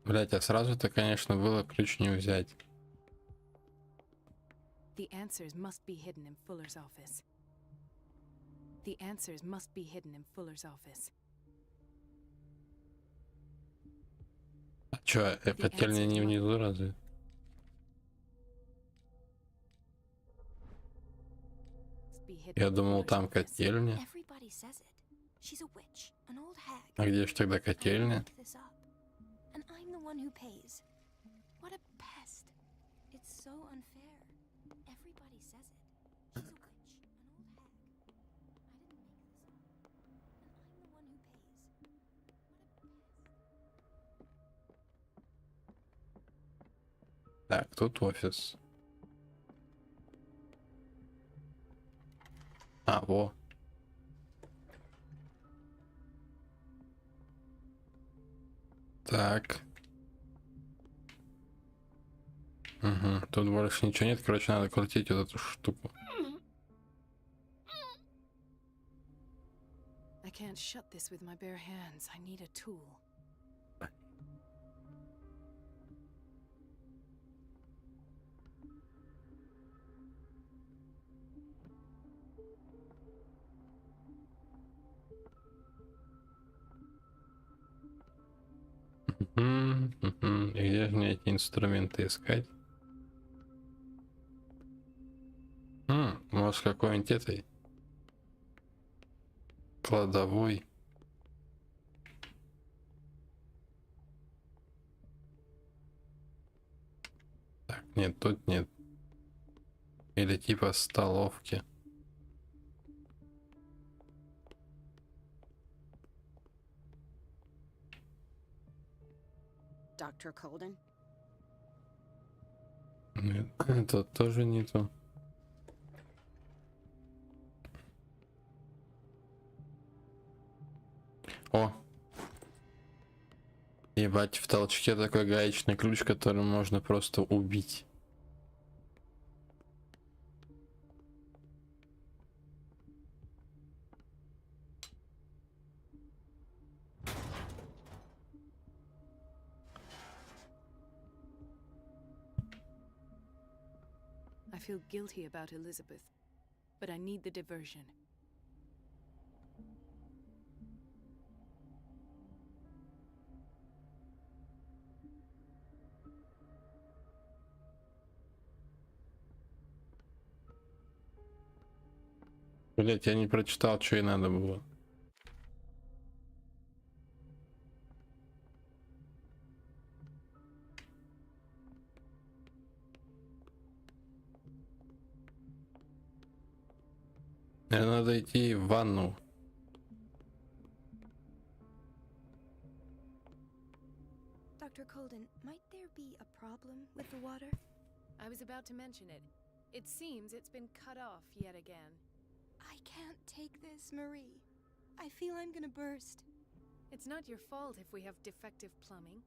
Блять, а сразу-то, конечно, было ключ не взять. The answers must be hidden in Fuller's office. The answers must be hidden in Fuller's office. А чё, котельня не внизу разве? Must be hidden Я in думал, Fuller's там office. котельня. Everybody says it. She's a witch, an old hag. А где же тогда I котельня? made this up. And I'm the one who pays. What a pest. It's so unfair. Everybody says it. She's a witch, an old hag. I didn't make this up. And I'm the one who pays. What a pest. Так, тут офис. А, во. Так. Угу. Тут больше ничего нет. Короче, надо крутить вот эту штуку. I can't shut this with my bare hands. I need a tool. И где же мне эти инструменты искать? Может, какой-нибудь этой кладовой. Так, нет, тут нет. Или типа столовки. Dr. Colden? Нет, это тоже не то. О! Ебать, в толчке такой гаечный ключ, которым можно просто убить. I feel guilty about Elizabeth, but I need the diversion. Блять, я не прочитал, что и надо было. Мне надо идти в ванну. Dr. Colden, might there be a problem with the water? I was about to mention it. It seems it's been cut off yet again. I can't take this, Marie. I feel I'm gonna burst. It's not your fault if we have defective plumbing.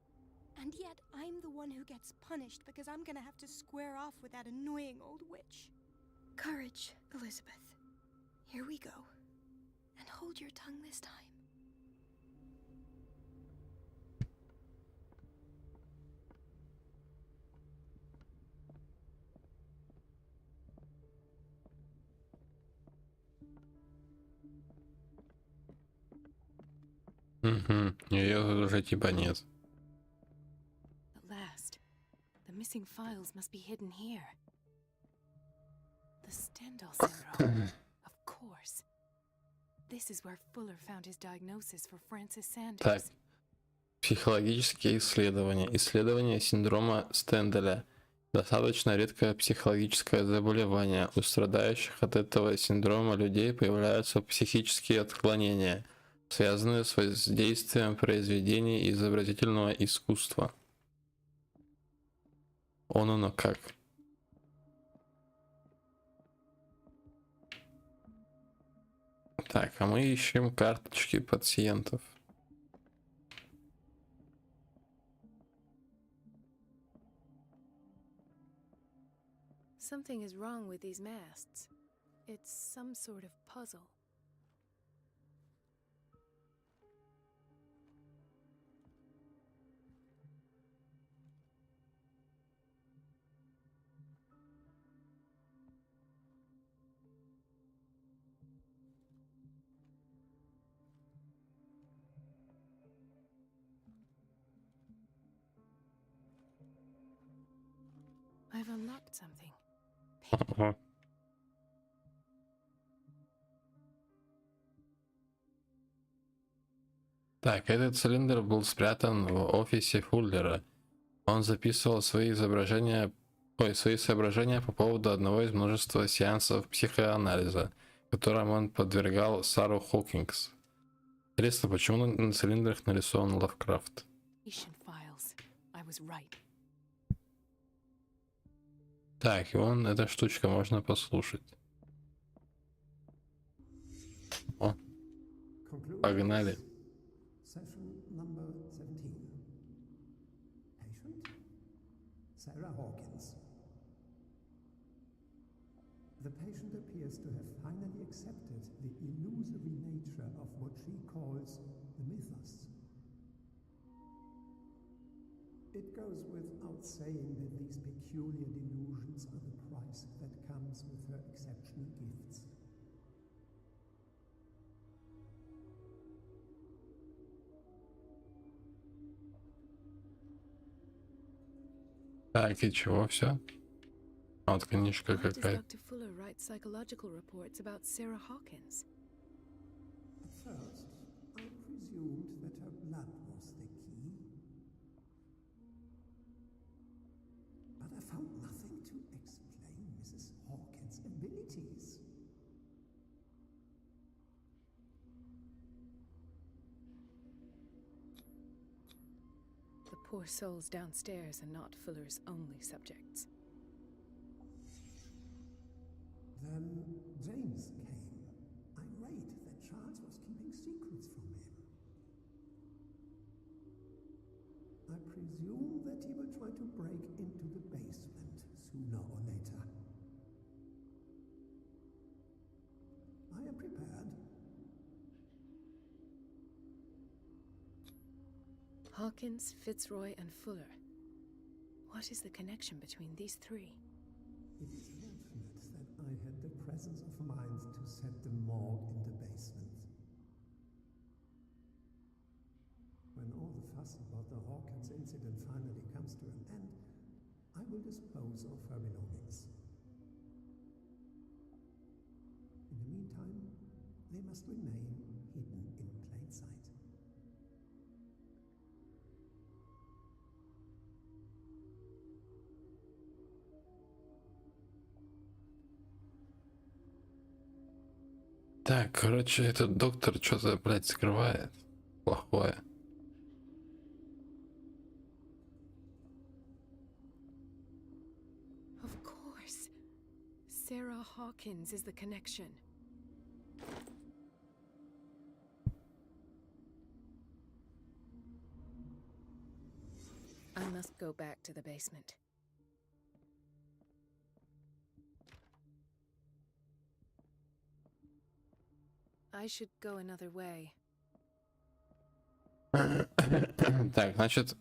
And yet, I'm the one who gets punished because I'm gonna have to square off with that annoying old witch. Courage, Elizabeth. Here we go. And hold your tongue this time. Угу. Ее уже типа нет. At last, the missing files must be hidden here. The Stendhal syndrome, of course. This is where Fuller found his diagnosis for Francis Sanders. Так. Психологические исследования. Исследование синдрома Стенделя. Достаточно редкое психологическое заболевание. У страдающих от этого синдрома людей появляются психические отклонения, связанные с воздействием произведений изобразительного искусства. Оно как? Так, а мы ищем карточки пациентов. Something is wrong with these masts. It's some sort of puzzle. I've unlocked something. Ага. Так, этот цилиндр был спрятан в офисе Фуллера. Он записывал свои соображения по поводу одного из множества сеансов психоанализа, которым он подвергал Сару Хокинс. Интересно, почему на цилиндрах нарисован Лавкрафт? I was right. Так, и вон эта штучка можно послушать. О, погнали. Session number 17. different? Sarah Hawkins. The patient appears to have finally accepted the illusory nature of what she calls the mythos. It goes without saying that these peculiar delusions are the price that comes with her exceptional gifts. Так, и чего, все? А вот книжка Why does какая. Dr. Fuller write psychological reports about Sarah Hawkins? At first, I presumed that her blood was the key. But I found nothing to explain Mrs. Hawkins' abilities. The poor souls downstairs are not Fuller's only subjects. Then James came, irate that Charles was keeping secrets from him. I presume that he will try to break into the basement sooner or later. I am prepared. Hawkins, Fitzroy, and Fuller. What is the connection between these three? It is fortunate that I had the presence of mind to set the morgue in the basement. When all the fuss about the Hawkins incident finally comes to an end, I will dispose of her belongings. In the meantime, they must remain hidden in plain sight. Так, короче, этот доктор что-то, блядь, скрывает. Плохое. Of course. Sarah Hawkins is the connection. I must go back to the basement. I should go another way. Так, значит,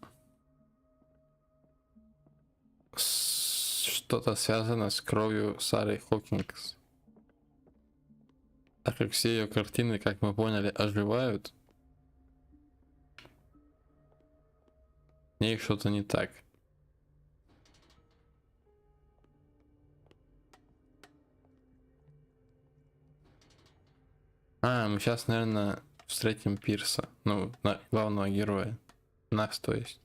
что-то связано с кровью Сары Хокинс. Так как все ее картины, как мы поняли, оживают, в ней что-то не так. Мы сейчас, наверное, встретим Пирса. Ну, главного героя. Нас, то есть.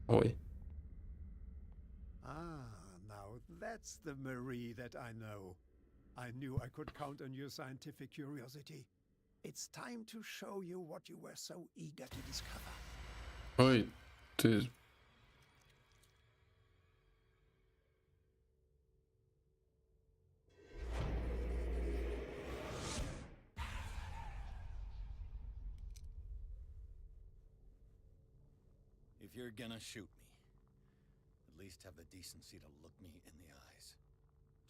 Ой. Now that's the Marie that I know. I knew I could count on your scientific curiosity. It's time to show you what you were so eager to discover. Ой, ты... If you're gonna shoot me, at least have the decency to look me in the eyes.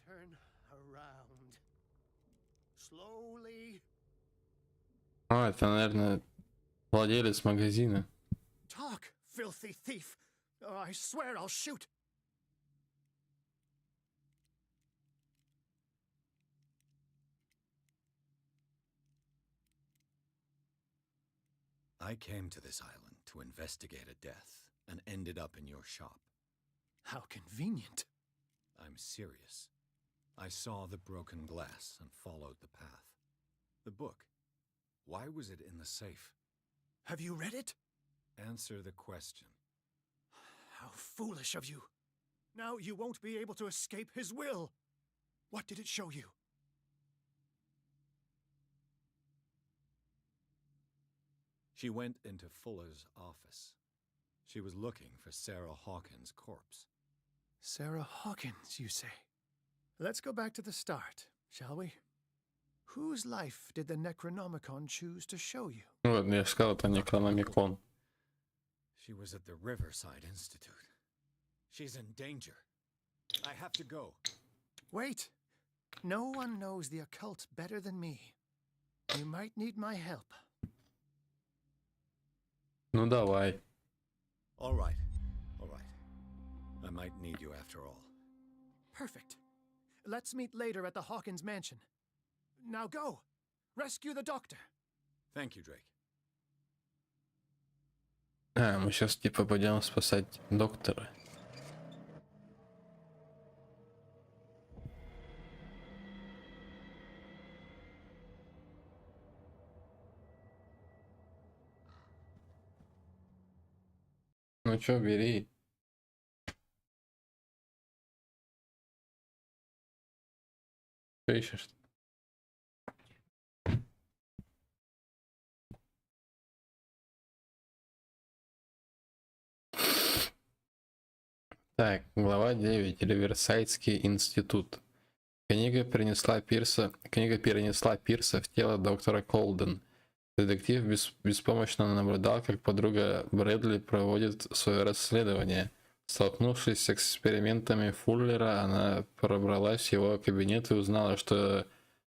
Turn around. Slowly. Это, наверное, владелец магазина. Talk, filthy thief. Oh, I swear I'll shoot. I came to this island to investigate a death and ended up in your shop. How convenient. I'm serious. I saw the broken glass and followed the path. The book. Why was it in the safe? Have you read it? Answer the question. How foolish of you. Now you won't be able to escape his will. What did it show you? She went into Fuller's office. She was looking for Sarah Hawkins' corpse. Sarah Hawkins, you say? Let's go back to the start, shall we? Whose life did the Necronomicon choose to show you? Вот, я же сказал, это не Necronomicon. She was at the Riverside Institute. She's in danger. I have to go. Wait. No one knows the occult better than me. You might need my help. Ну давай. All right. All right. I might need you after all. Perfect. Let's meet later at the Hawkins mansion. Now go. Rescue the doctor. Thank you, Drake. А, мы сейчас типа пойдем спасать доктора. Ну чё, бери. Что ищешь? Так, глава 9. Риверсайдский институт. Книга перенесла Пирса в тело доктора Колден. Детектив беспомощно наблюдал, как подруга Брэдли проводит свое расследование. Столкнувшись с экспериментами Фуллера, она пробралась в его кабинет и узнала, что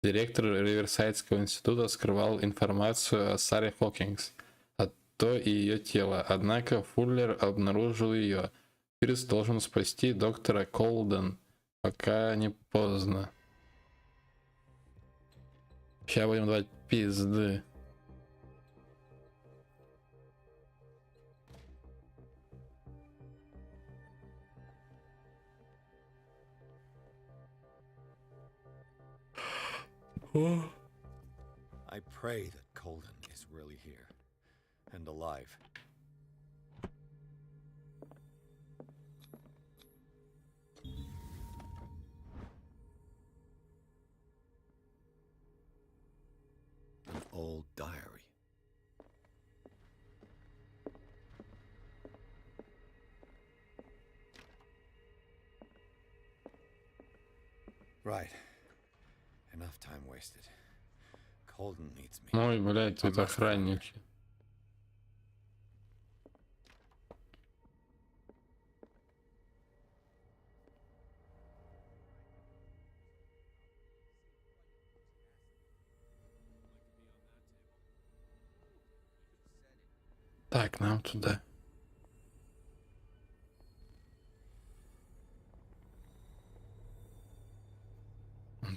директор Риверсайдского института скрывал информацию о Саре Хокинс, а то и ее тело. Однако Фуллер обнаружил ее. Пирс должен спасти доктора Колден, пока не поздно. Сейчас будем давать пизды. I pray that Colden is really here and alive. An old diary. Right. Enough time wasted. Colden needs me. Ой, блядь, тут охранник. Так, нам туда.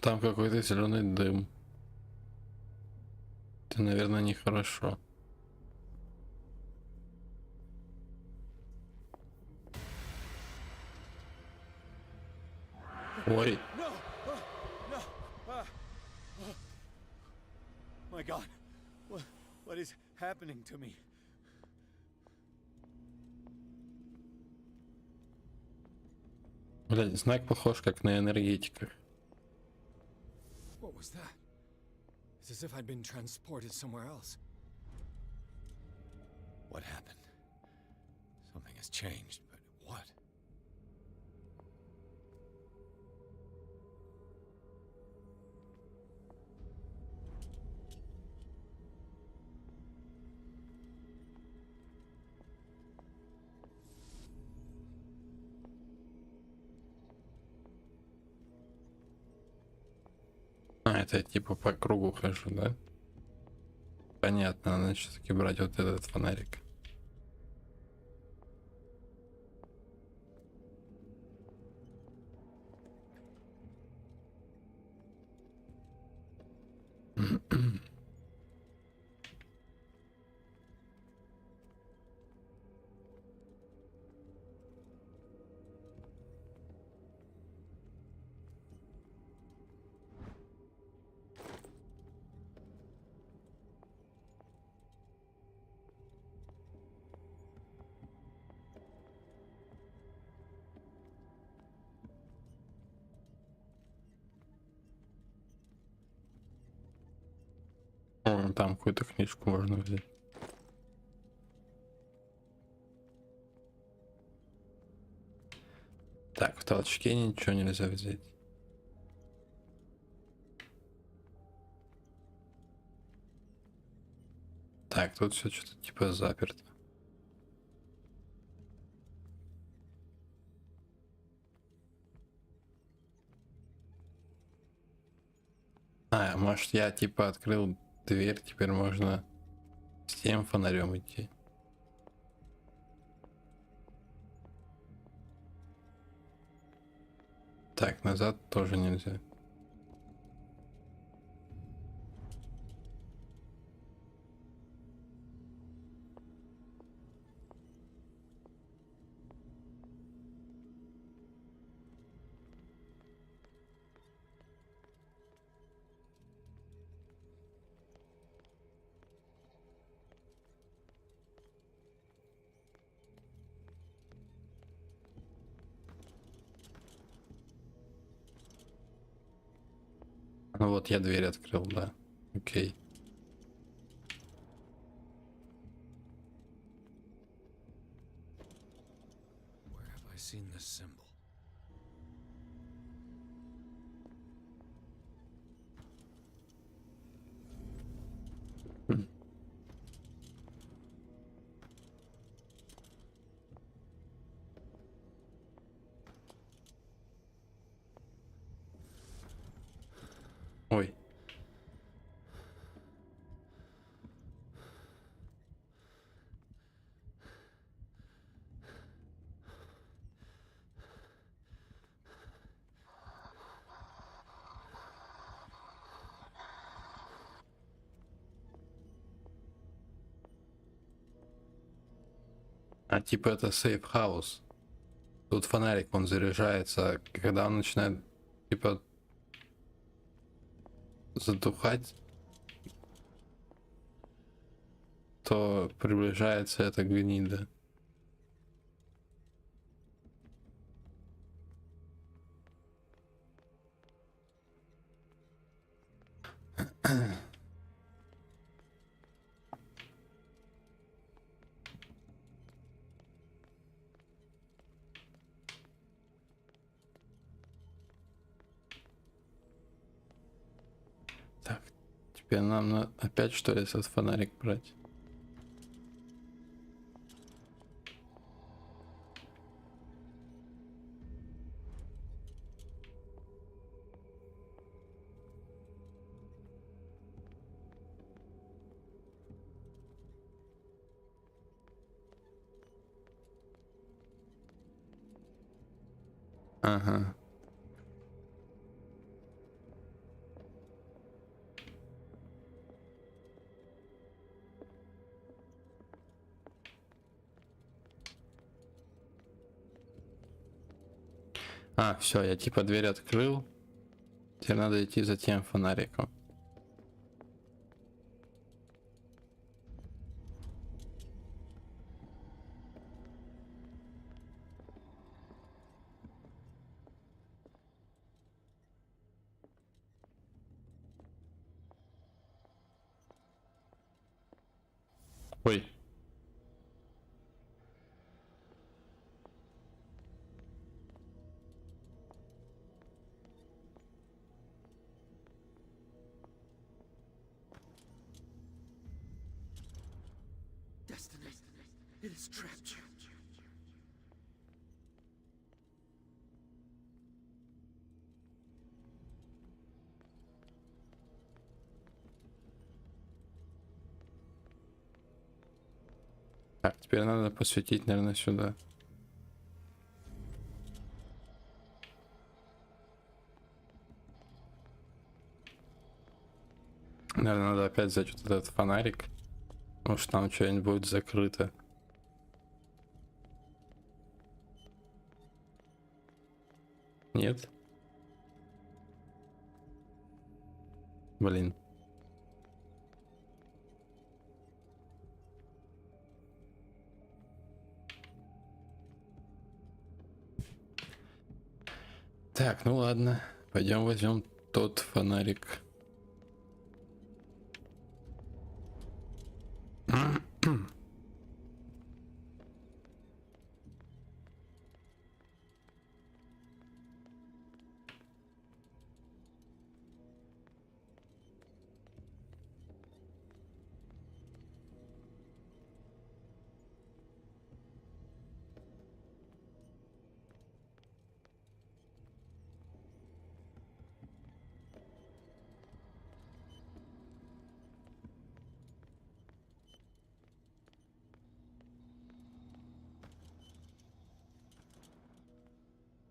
Там какой-то зеленый дым. Это, наверное, нехорошо. Ой. My God, what is happening to me? Блядь, знак похож как на энергетиках. What was that? It's as if I'd been transported somewhere else. What happened? Something has changed, but what? А, это я типа по кругу хожу, да? Понятно, надо все-таки брать вот этот фонарик. О, там какую-то книжку можно взять. Так, в толчке ничего нельзя взять. Так, тут все что-то типа заперто. А, может я типа открыл дверь, теперь можно с тем фонарем идти. Так, назад тоже нельзя. Ну вот я дверь открыл, да. Окей. Where have I seen this symbol? Ой. А типа это сейф-хаус. Тут фонарик, он заряжается, когда он начинает типа затухать, то приближается эта гнида. Так, теперь нам опять что ли этот фонарик брать? Ага. А, все, я типа дверь открыл. Теперь надо идти за тем фонариком. Ой. Destiny, it has trapped you. Так, теперь надо посветить, наверное, сюда. Наверное, надо опять взять вот этот фонарик. Может, там что-нибудь будет закрыто. Нет? Блин. Так, ну ладно. Пойдем возьмем тот фонарик.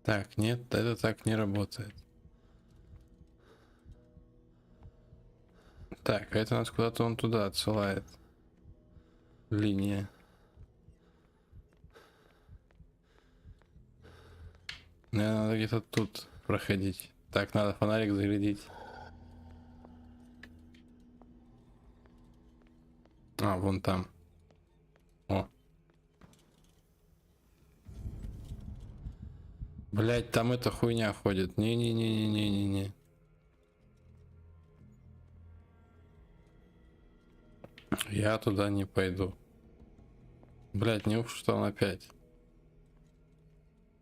Так, нет, это так не работает. Так, это нас куда-то он туда отсылает. Линия. Наверное, надо где-то тут проходить. Так, надо фонарик зарядить. А, вон там. О. Блять, там эта хуйня ходит. Не-не-не-не-не-не-не. Я туда не пойду. Блять, не уж что он опять.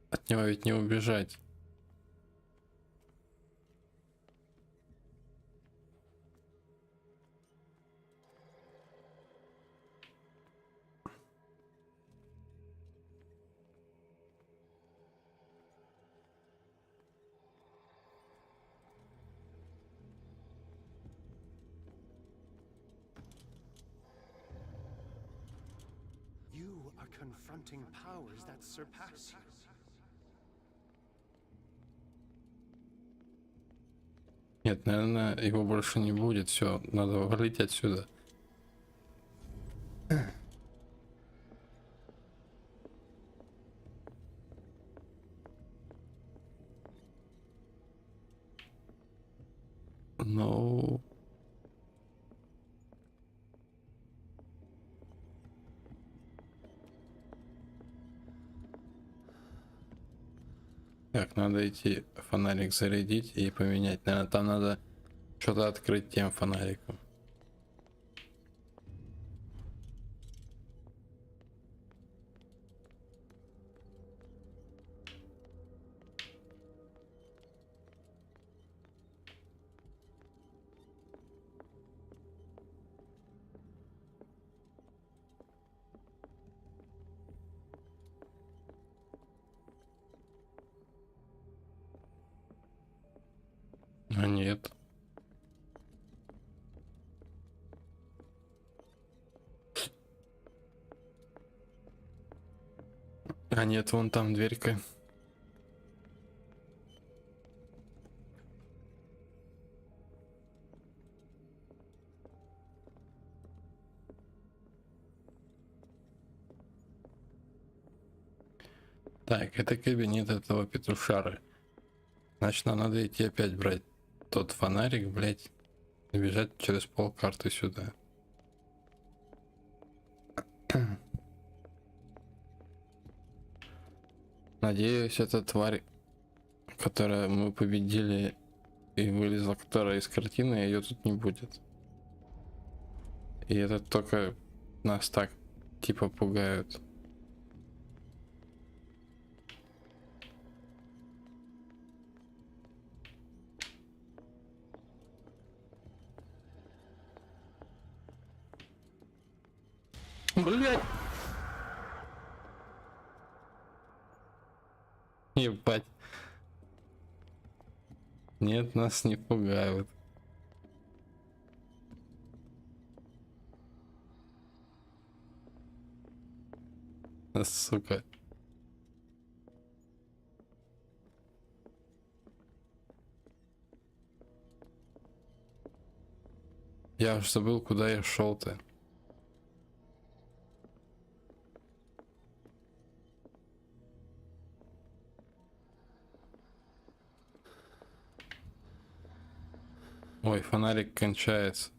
От него ведь не убежать. You are confronting powers that surpass you. Нет, наверное, его больше не будет. Все, надо валить отсюда. Ну... Так, надо идти фонарик зарядить и поменять. Наверное, там надо что-то открыть тем фонариком. А нет. А нет, вон там дверька. Так, это кабинет этого петушара. Значит, нам надо идти опять брать тот фонарик, блять, и бежать через полкарты сюда. Надеюсь, эта тварь, которую мы победили и вылезла, которая из картины, ее тут не будет. И это только нас так типа пугают. Блять! Ебать. Нет, нас не пугают. Сука. Я уж забыл, куда я шел-то. Ой, фонарик кончается.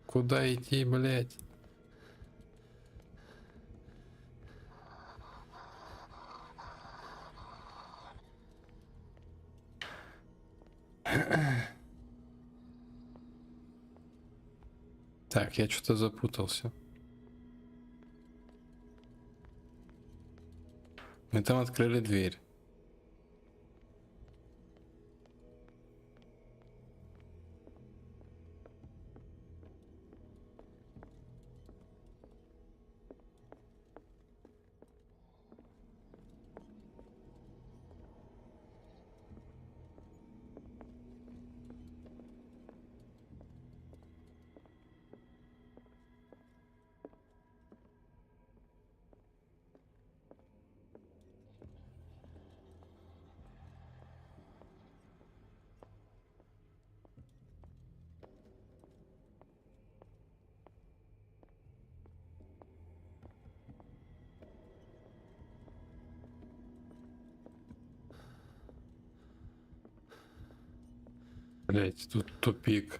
Куда идти, блядь? Так, я что-то запутался. Мы там открыли дверь. Блять, тут тупик.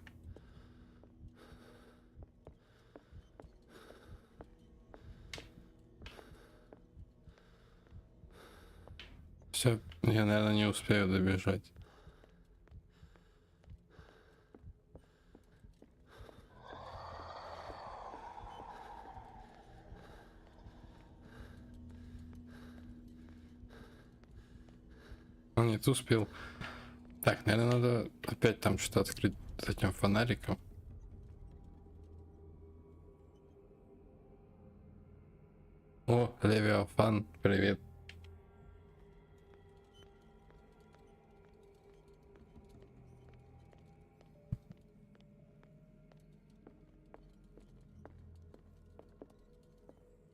Все, я, наверное, не успею добежать. Нет, успел. Так, наверное, надо опять там что-то открыть с этим фонариком. О, Левиафан, привет.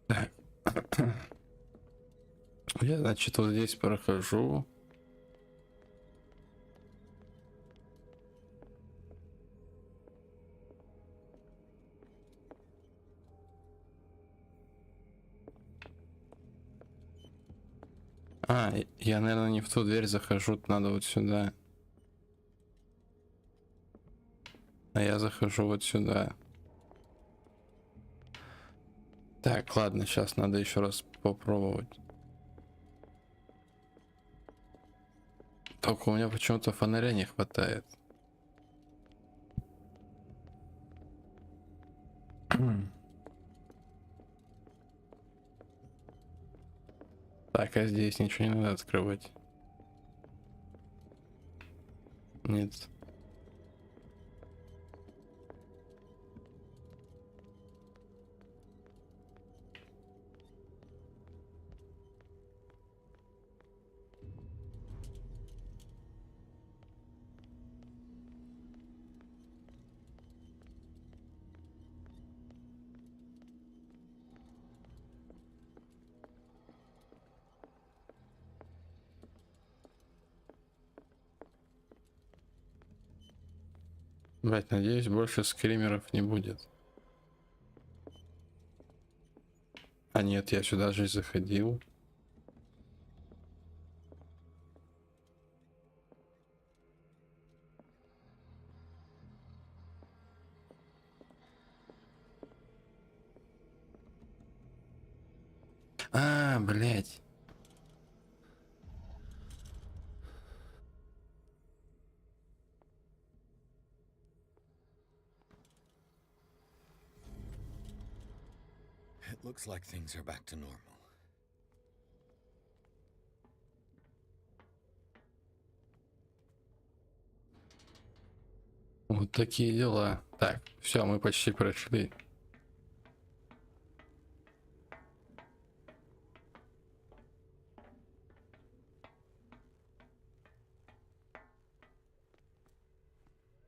Так. Я, значит, вот здесь прохожу. А, я, наверное, не в ту дверь захожу, надо вот сюда. А я захожу вот сюда. Так, ладно, сейчас надо еще раз попробовать. Только у меня почему-то фонаря не хватает. Так, а здесь ничего не надо открывать. Нет. Блять, надеюсь, больше скримеров не будет. А нет, я сюда же заходил. А, блять. It looks like things are back to normal. Вот такие дела. Так, все, мы почти прошли.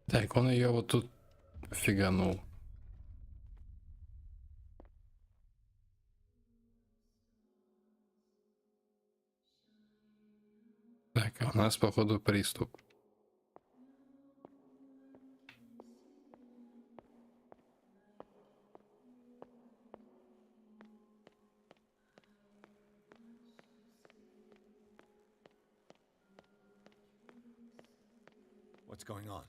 Так, он ее вот тут фиганул. Так, а у нас походу приступ. What's going on?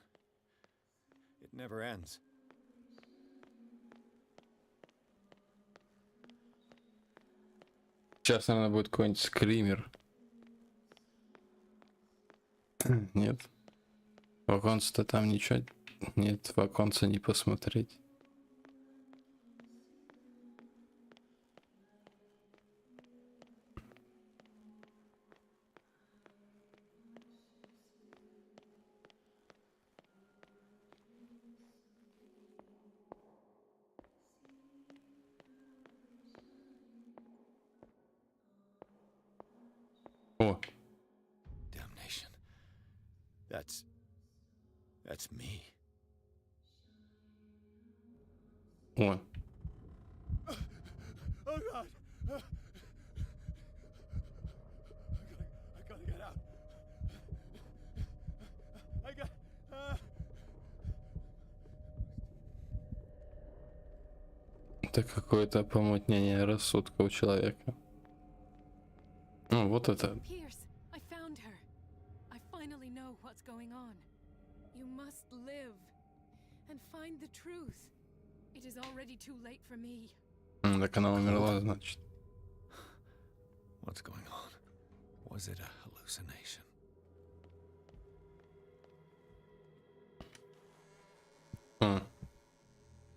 It never ends. Сейчас, наверное, будет какой-нибудь скример. Нет. В оконце-то там ничего. Нет, в оконце не посмотреть. О, Damnation. That's me. о. Oh God! I gotta get out. I got. Это какое-то помутнение рассудка у человека. Ну, вот это. Pierce, I found her. I finally know what's going on. You must live and find the truth. It is already too late for me. Так она умерла, значит. What's going on? Was it a hallucination?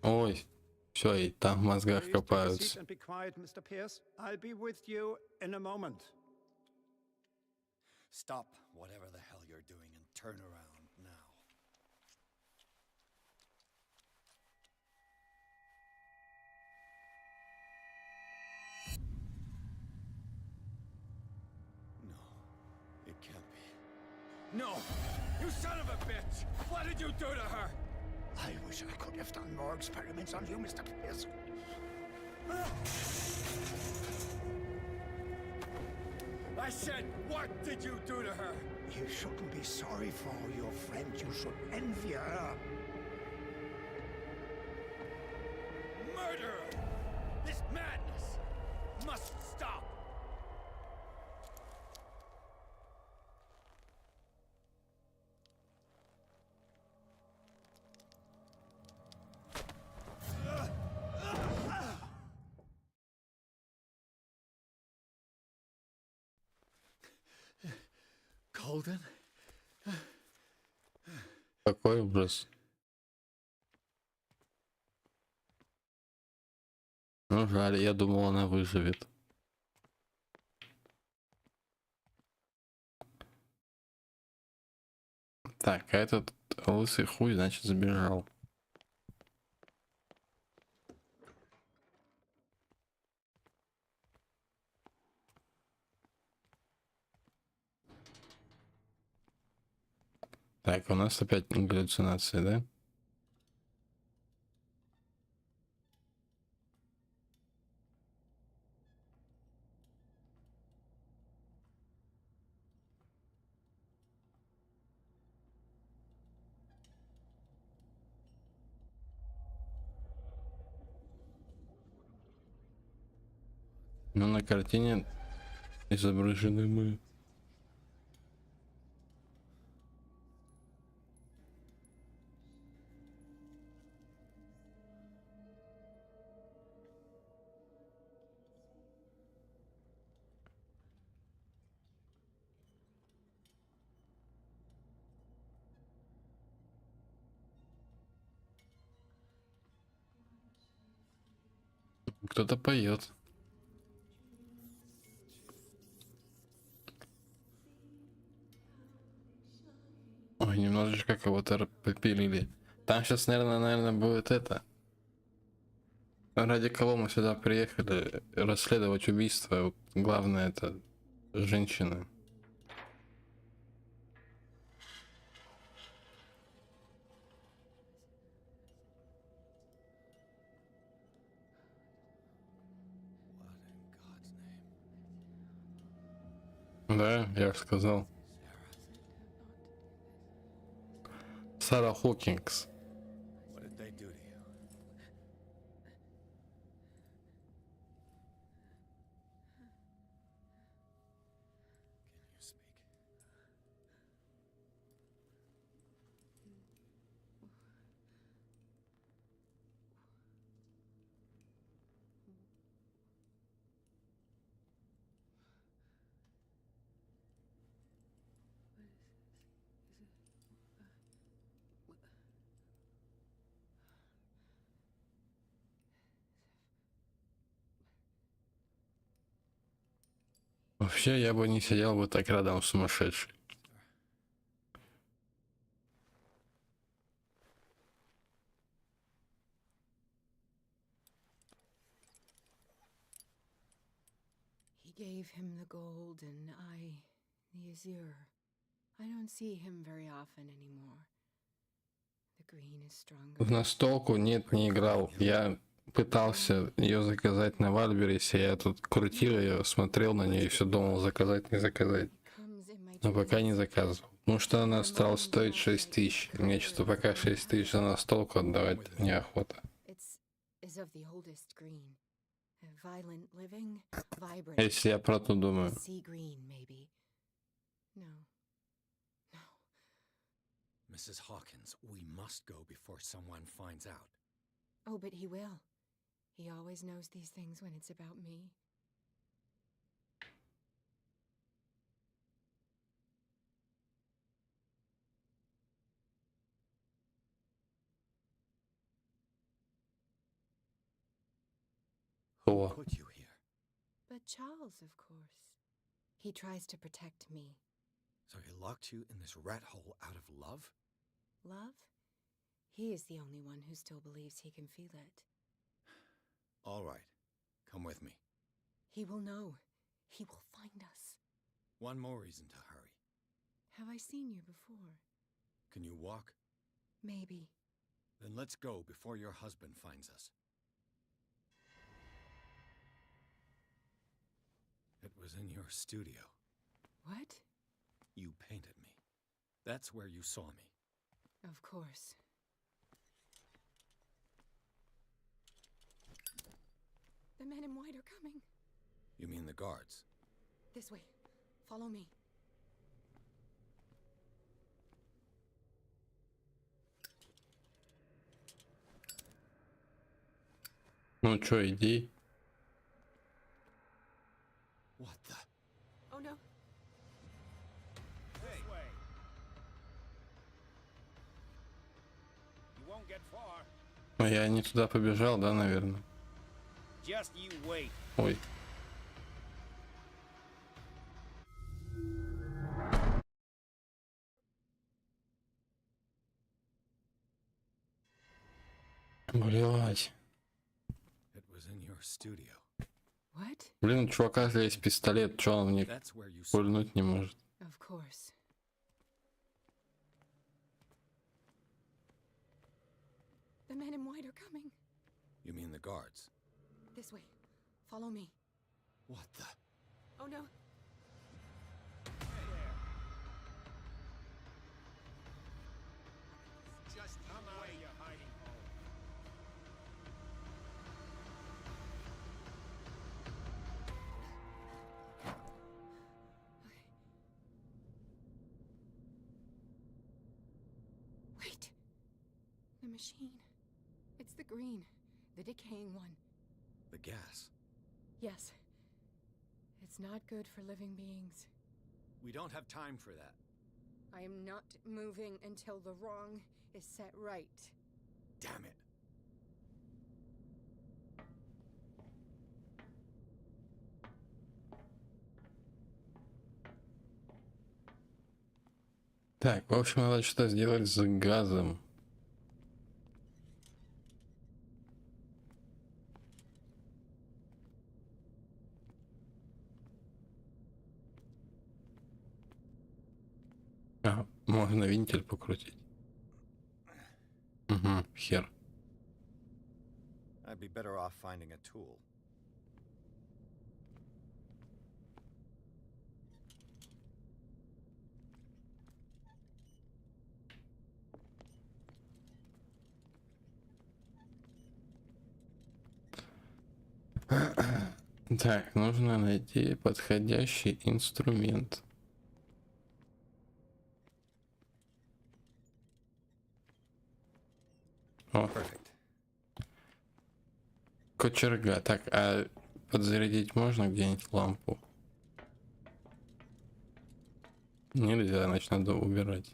Ой, все, и там в мозгах Please take a seat копаются. and be quiet, Mr. Pierce. I'll be with you in a moment. Stop whatever the hell you're doing and turn around now. No, it can't be. No! You son of a bitch! What did you do to her? I wish I could have done more experiments on you, Mr. Pierce. I said, what did you do to her? You shouldn't be sorry for your friend. You should envy her. Murderer! This madness must stop! Colden? Какой ужас. Ну жаль, я думал, она выживет. Так, а этот лысый хуй, значит, сбежал. Так, у нас опять галлюцинации, да? Ну, на картине изображены мы. Кто-то поет. Ой, немножечко кого-то попилили. Там сейчас, наверное, будет это. Ради кого мы сюда приехали? Расследовать убийство. Вот главное, это женщина. Да, я же сказал. Сара Хокинс. What did they do to you? Can you speak? Вообще, я бы не сидел бы так рядом с сумасшедшим. He gave him the gold and I the azure. I don't see him very often anymore. The green is stronger. В настолку нет, не играл. Я пытался ее заказать на Вальберисе. Я тут крутил ее, смотрел на нее и все думал, заказать, не заказать. Но пока не заказывал. Потому что она стала стоить 6000. Мне что-то пока 6000 за настолку отдавать неохота. Если я про то думаю. Miss Mrs. Hawkins, we must go before someone finds out. Oh, but he will. He always knows these things when it's about me. Who put you here? But Charles, of course. He tries to protect me. So he locked you in this rat hole out of love? Love? He is the only one who still believes he can feel it. All right. Come with me. He will know. He will find us. One more reason to hurry. Have I seen you before? Can you walk? Maybe. Then let's go before your husband finds us. It was in your studio. What? You painted me. That's where you saw me. Of course. The men in white are coming. You mean the guards? This way. Follow me. Ну чё, иди. What the? Oh no. This way. You won't get far. Ну, я не туда побежал, да, наверное? Just you wait. Ой. Блять. It was in your studio. What? Блин, у чувака же есть пистолет, чё он мне That's where you saw me. пульнуть не может? Of course. The men in white are coming. You mean the guards? This way. Follow me. What the? Oh no. Just come out of your hiding hole. Wait. The machine. It's the green. The decaying one. The gas. Yes. It's not good for living beings. We don't have time for that. I am not moving until the wrong is set right. Damn it. Так, в общем, надо что-то сделать с газом. А, можно вентиль покрутить. Угу, хер. I'd be better off finding a tool. Так, нужно найти подходящий инструмент. О, кочерга. Так, а подзарядить можно где-нибудь лампу? Нельзя, значит, надо убирать.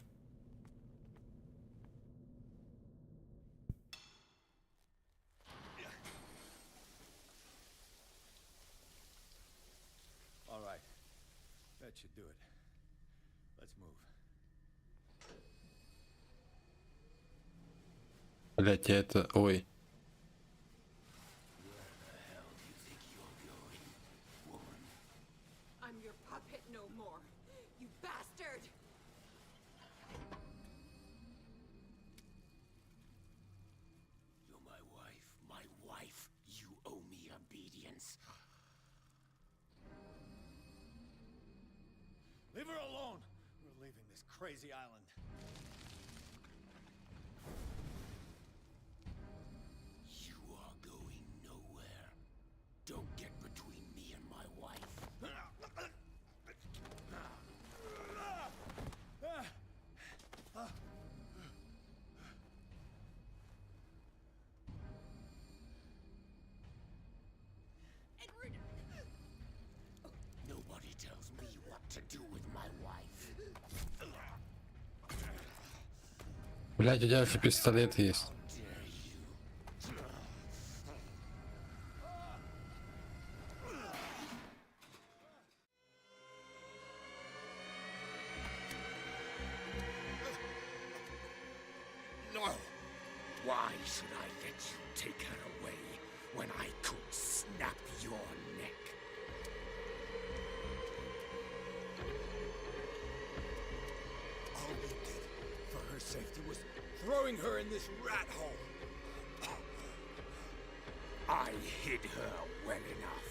All right. That should do it. Let's move. Блять, я это... Ой. I'm your puppet no more, you bastard! You're my wife. My wife. You owe me obedience. Leave her alone. We're leaving this crazy island. You are going nowhere. Don't get between me and my wife. Блядь, у тебя же пистолет есть. No! Why should I let you take her away when I could snap your neck? All we did for her safety was throwing her in this rat hole. I hid her well enough.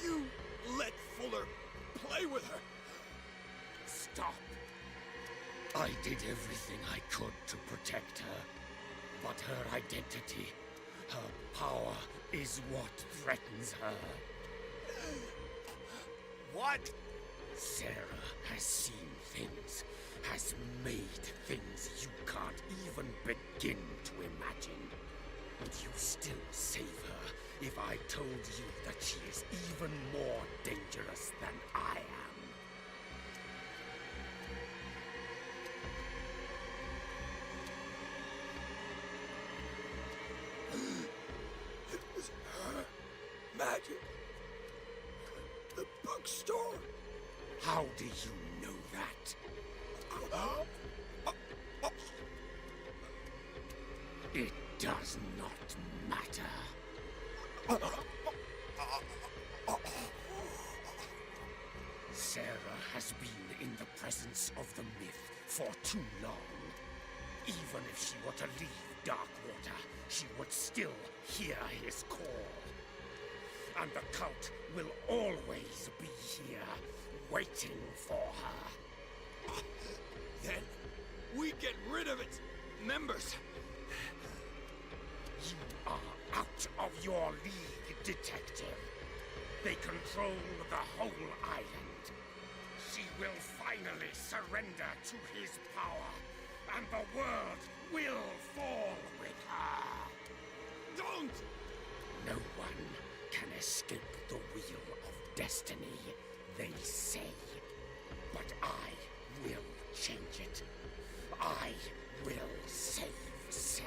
You let Fuller play with her. Stop. I did everything I could to protect her. But her identity, her power, is what threatens her. What? Sarah has seen things, has made things you can't even begin to imagine. Would you still save her if I told you that she is even more dangerous than I am? It was her magic. The bookstore. How do you know that? It does not matter. Sarah has been in the presence of the myth for too long. Even if she were to leave Darkwater, she would still hear his call. And the cult will always be here, waiting for her. Then we get rid of its members. You are out of your league, detective. They control the whole island. She will finally surrender to his power, and the world will fall with her. Don't! No one can escape the wheel of destiny, they say. But I will change it. I will save Sarah.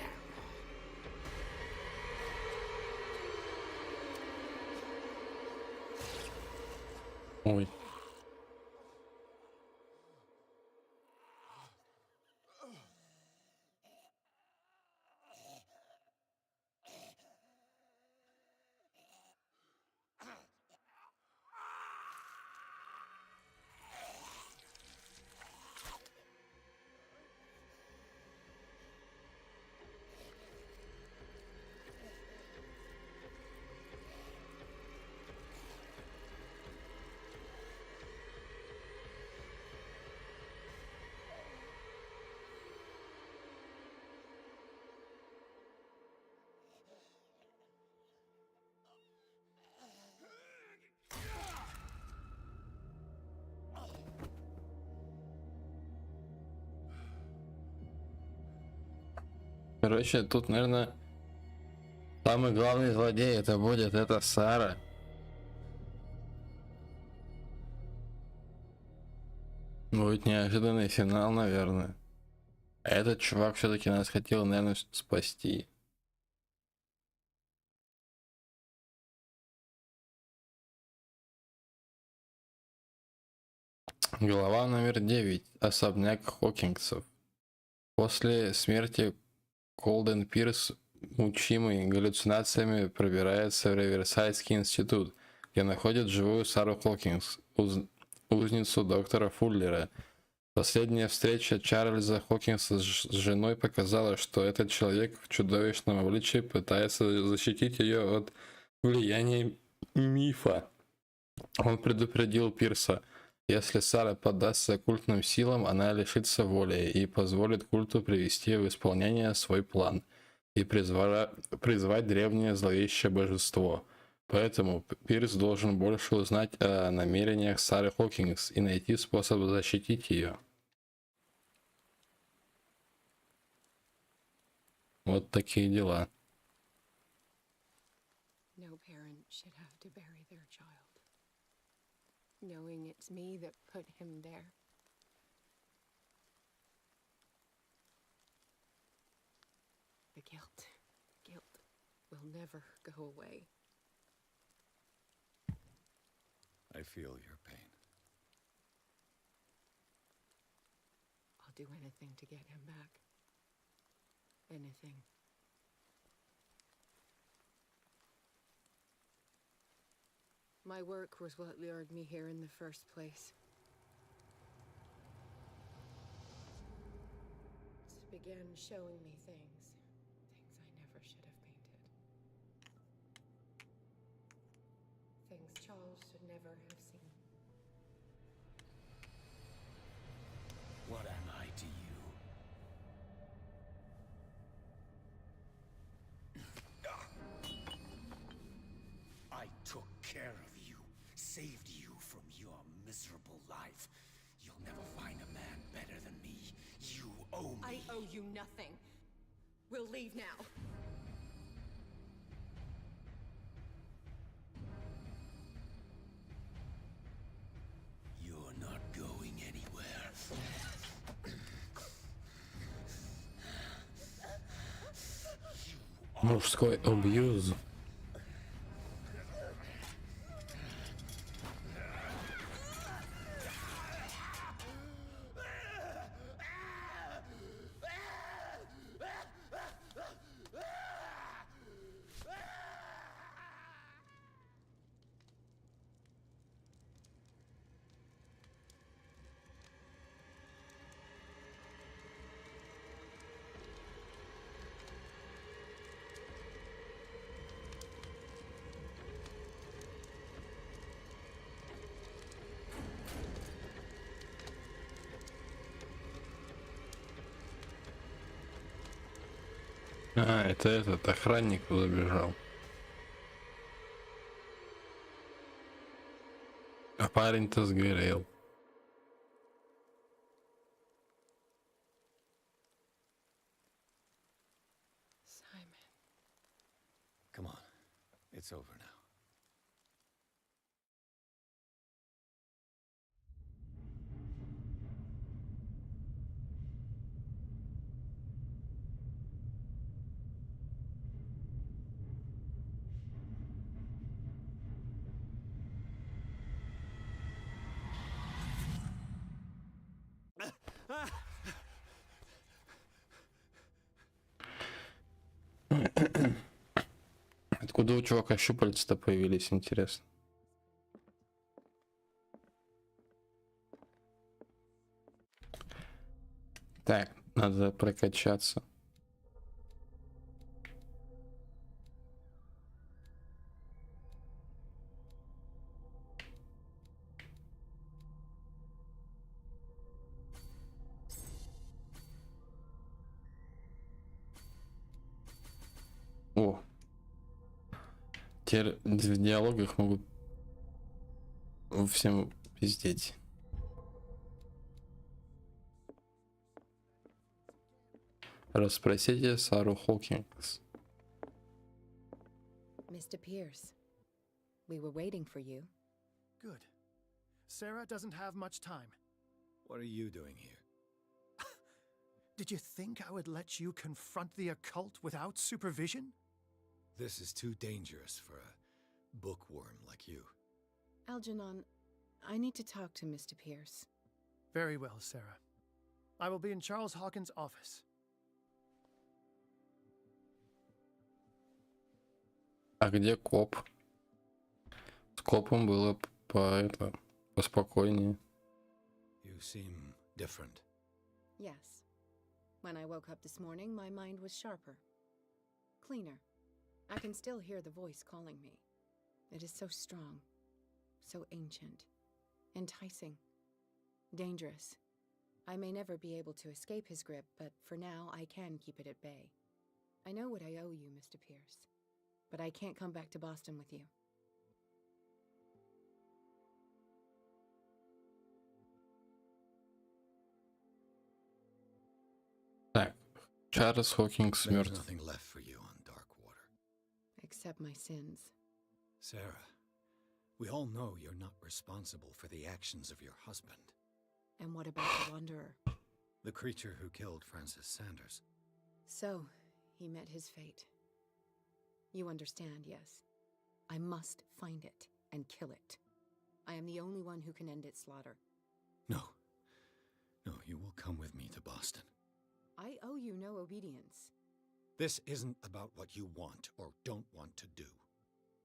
Ой. Короче, тут, наверное, самый главный злодей это будет эта Сара. Будет неожиданный финал, наверное. А этот чувак все-таки нас хотел, наверное, спасти. Глава номер 9. Особняк Хокинсов. После смерти Эдвард Пирс, мучимый галлюцинациями, пробирается в Риверсайдский институт, где находит живую Сару Хокинс, узницу доктора Фуллера. Последняя встреча Чарльза Хокинса с женой показала, что этот человек в чудовищном обличии пытается защитить ее от влияния мифа. Он предупредил Пирса: если Сара поддастся оккультным силам, она лишится воли и позволит культу привести в исполнение свой план и призвать древнее зловещее божество. Поэтому Пирс должен больше узнать о намерениях Сары Хокинс и найти способ защитить ее. Вот такие дела. No parent should have to bury their child, knowing it's me that put him there. the guilt. Guilt will never go away. I feel your pain. I'll do anything to get him back. Anything. My work was what lured me here in the first place. It began showing me things I never should have painted. Things Charles should never have seen. What am I to you? I took care of you, saved you from your miserable life. You'll never find a man better than me. You owe me. I owe you nothing. We'll leave now. You're not going anywhere. Мужской абьюз. А, это этот охранник забежал. А парень-то сгорел. Simon. Come on. It's over now. Откуда у чувака щупальца-то появились, интересно? Так, надо прокачаться. О! Теперь в диалогах могут всем пиздеть. Расспросите Сару Хокинс. Mr. Pierce, we were waiting for you. Good. Sarah doesn't have much time. What are you doing here? Did you think I would let you confront the occult without supervision? This is too dangerous for a bookworm like you. Algernon, I need to talk to Mr. Pierce. Very well, Sarah. I will be in Charles Hawkins' office. А где коп? С копом было поспокойнее. You seem different. Yes. When I woke up this morning, my mind was sharper. Cleaner. I can still hear the voice calling me. It is so strong, so ancient, enticing, dangerous. I may never be able to escape his grip, but for now I can keep it at bay. I know what I owe you, Mr. Pierce, but I can't come back to Boston with you. Так, Чарльз Хокинс There's мертв. nothing left for you on Darkwater. Except my sins. Sarah, we all know you're not responsible for the actions of your husband. And what about the Wanderer? The creature who killed Francis Sanders. So, He met his fate. You understand, yes? I must find it and kill it. I am the only one who can end its slaughter. No. No, you will come with me to Boston. I owe you no obedience. This isn't about what you want or don't want to do.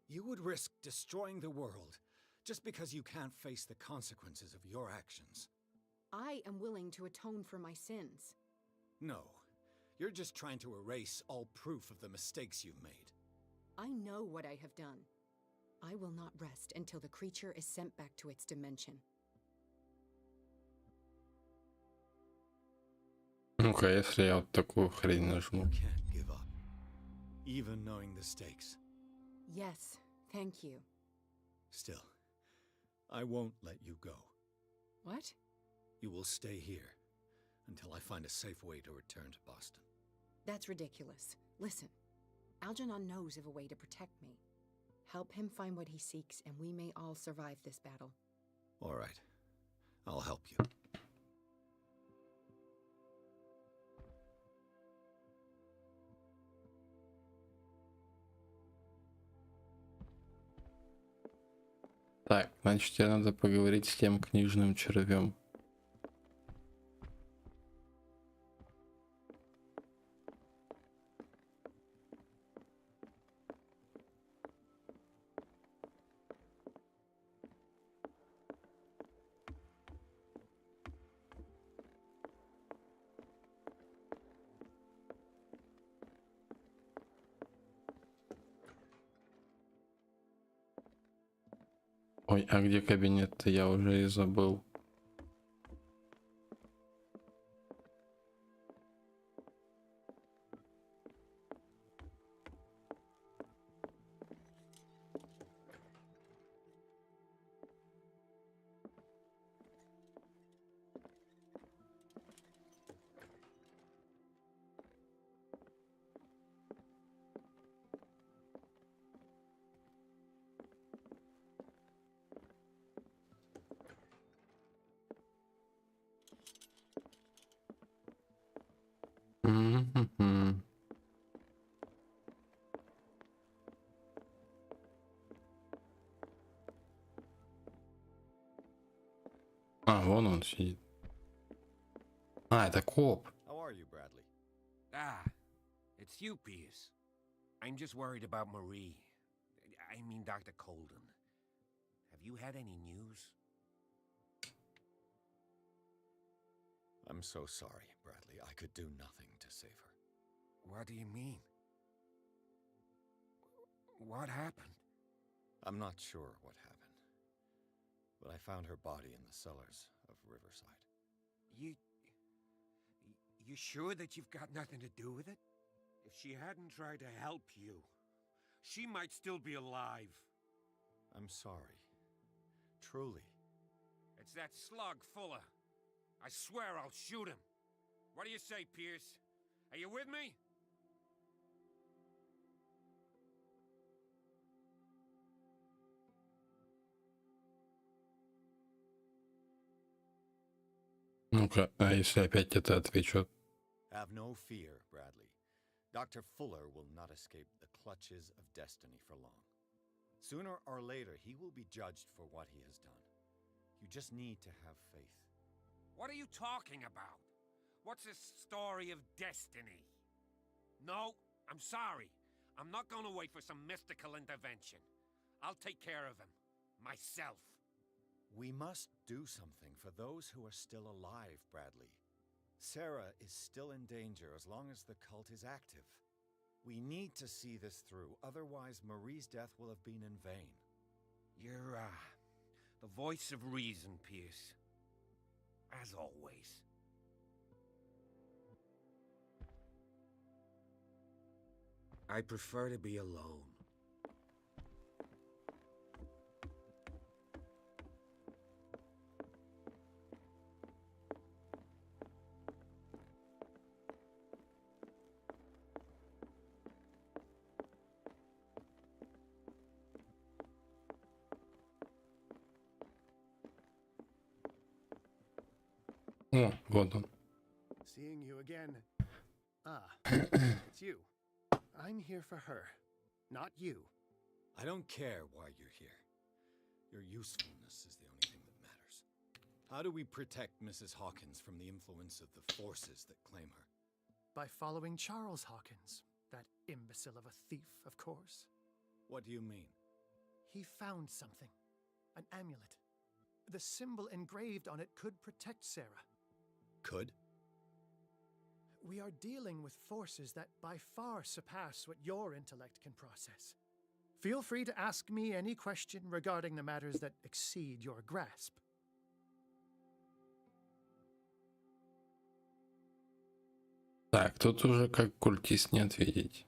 You would risk destroying the world just because you can't face the consequences of your actions. I am willing to atone for my sins. No. You're just trying to erase all proof of the mistakes you've made. I know what I have done. I will not rest until the creature is sent back to its dimension. Ну-ка, если я вот такую хрень You нажму. can't give up, even knowing the stakes. Yes, thank you. Still, I won't let you go. What? You will stay here until I find a safe way to return to Boston. That's ridiculous. Listen, Algernon knows of a way to protect me. Help him find what he seeks, and we may all survive this battle. All right. I'll help you. Так, значит, тебе надо поговорить с тем книжным червем. Ой, а где кабинет-то? Я уже и забыл. Мгм. А, вон он сидит. А, это коп. How are you, Bradley? Ah, it's you, Pierce. I'm just worried about Marie. I mean, Dr. Colden. Have you had any news? I'm so sorry, Bradley. I could do nothing to save her. What do you mean? What happened? I'm not sure what happened, but I found her body in the cellars of Riverside. You sure that you've got nothing to do with it? If she hadn't tried to help you, she might still be alive. I'm sorry. Truly. It's that slug, Fuller. I swear I'll shoot him. What do you say, Pierce? Are you with me? Ну-ка, а если опять это отвечу? Have no fear, Bradley. Dr. Fuller will not escape the clutches of destiny for long. Sooner or later, he will be judged for what he has done. You just need to have faith. What are you talking about? What's this story of destiny? No, I'm sorry. I'm not going to wait for some mystical intervention. I'll take care of him. Myself. We must do something for those who are still alive, Bradley. Sarah is still in danger as long as the cult is active. We need to see this through, otherwise Marie's death will have been in vain. You're, the voice of reason, Pierce. As always. I prefer to be alone. О, вот он. Seeing you again. Ah, it's you. I'm here for her, not you. I don't care why you're here. Your usefulness is the only thing that matters. How do we protect Mrs. Hawkins from the influence of the forces that claim her? By following Charles Hawkins, that imbecile of a thief, of course. What do you mean? He found something. An amulet. The symbol engraved on it could protect Sarah. Could? We are dealing with forces that by far surpass what your intellect can process. Feel free to ask me any question regarding the matters that exceed your grasp. Так, тут уже как культист не ответить.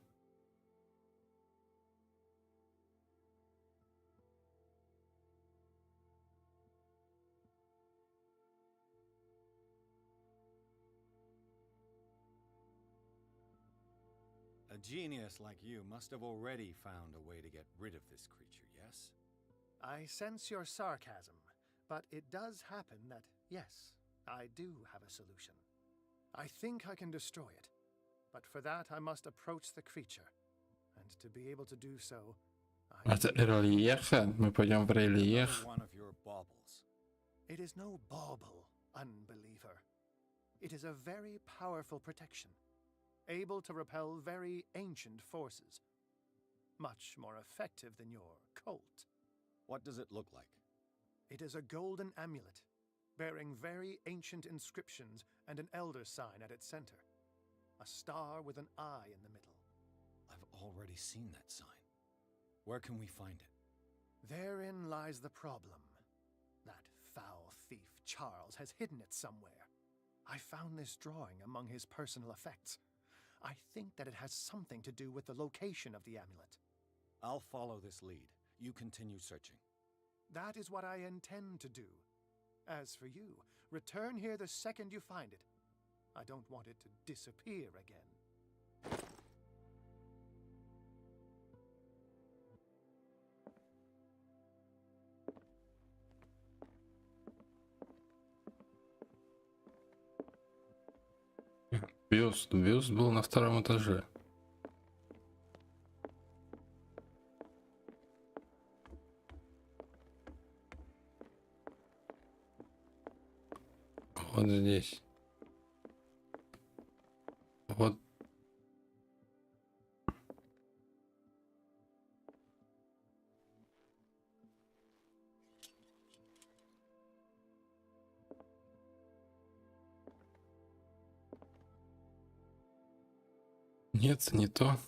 A genius like you must have already found a way to get rid of this creature, yes? I sense your sarcasm, but it does happen that, yes, I do have a solution. I think I can destroy it, but for that I must approach the creature, and to be able to do so, Это рельефы? Мы пойдем в рельеф. One of your baubles. It is no bauble, unbeliever. It is a very powerful protection, able to repel very ancient forces. Much more effective than your Colt. What does it look like? It is a golden amulet, bearing very ancient inscriptions and an elder sign at its center. A star with an eye in the middle. I've already seen that sign. Where can we find it? Therein lies the problem. That foul thief, Charles, has hidden it somewhere. I found this drawing among his personal effects. I think that it has something to do with the location of the amulet. I'll follow this lead. You continue searching. That is what I intend to do. As for you, return here the second you find it. I don't want it to disappear again. Бюст был на втором этаже. Вот здесь. Вот. Нет, не то.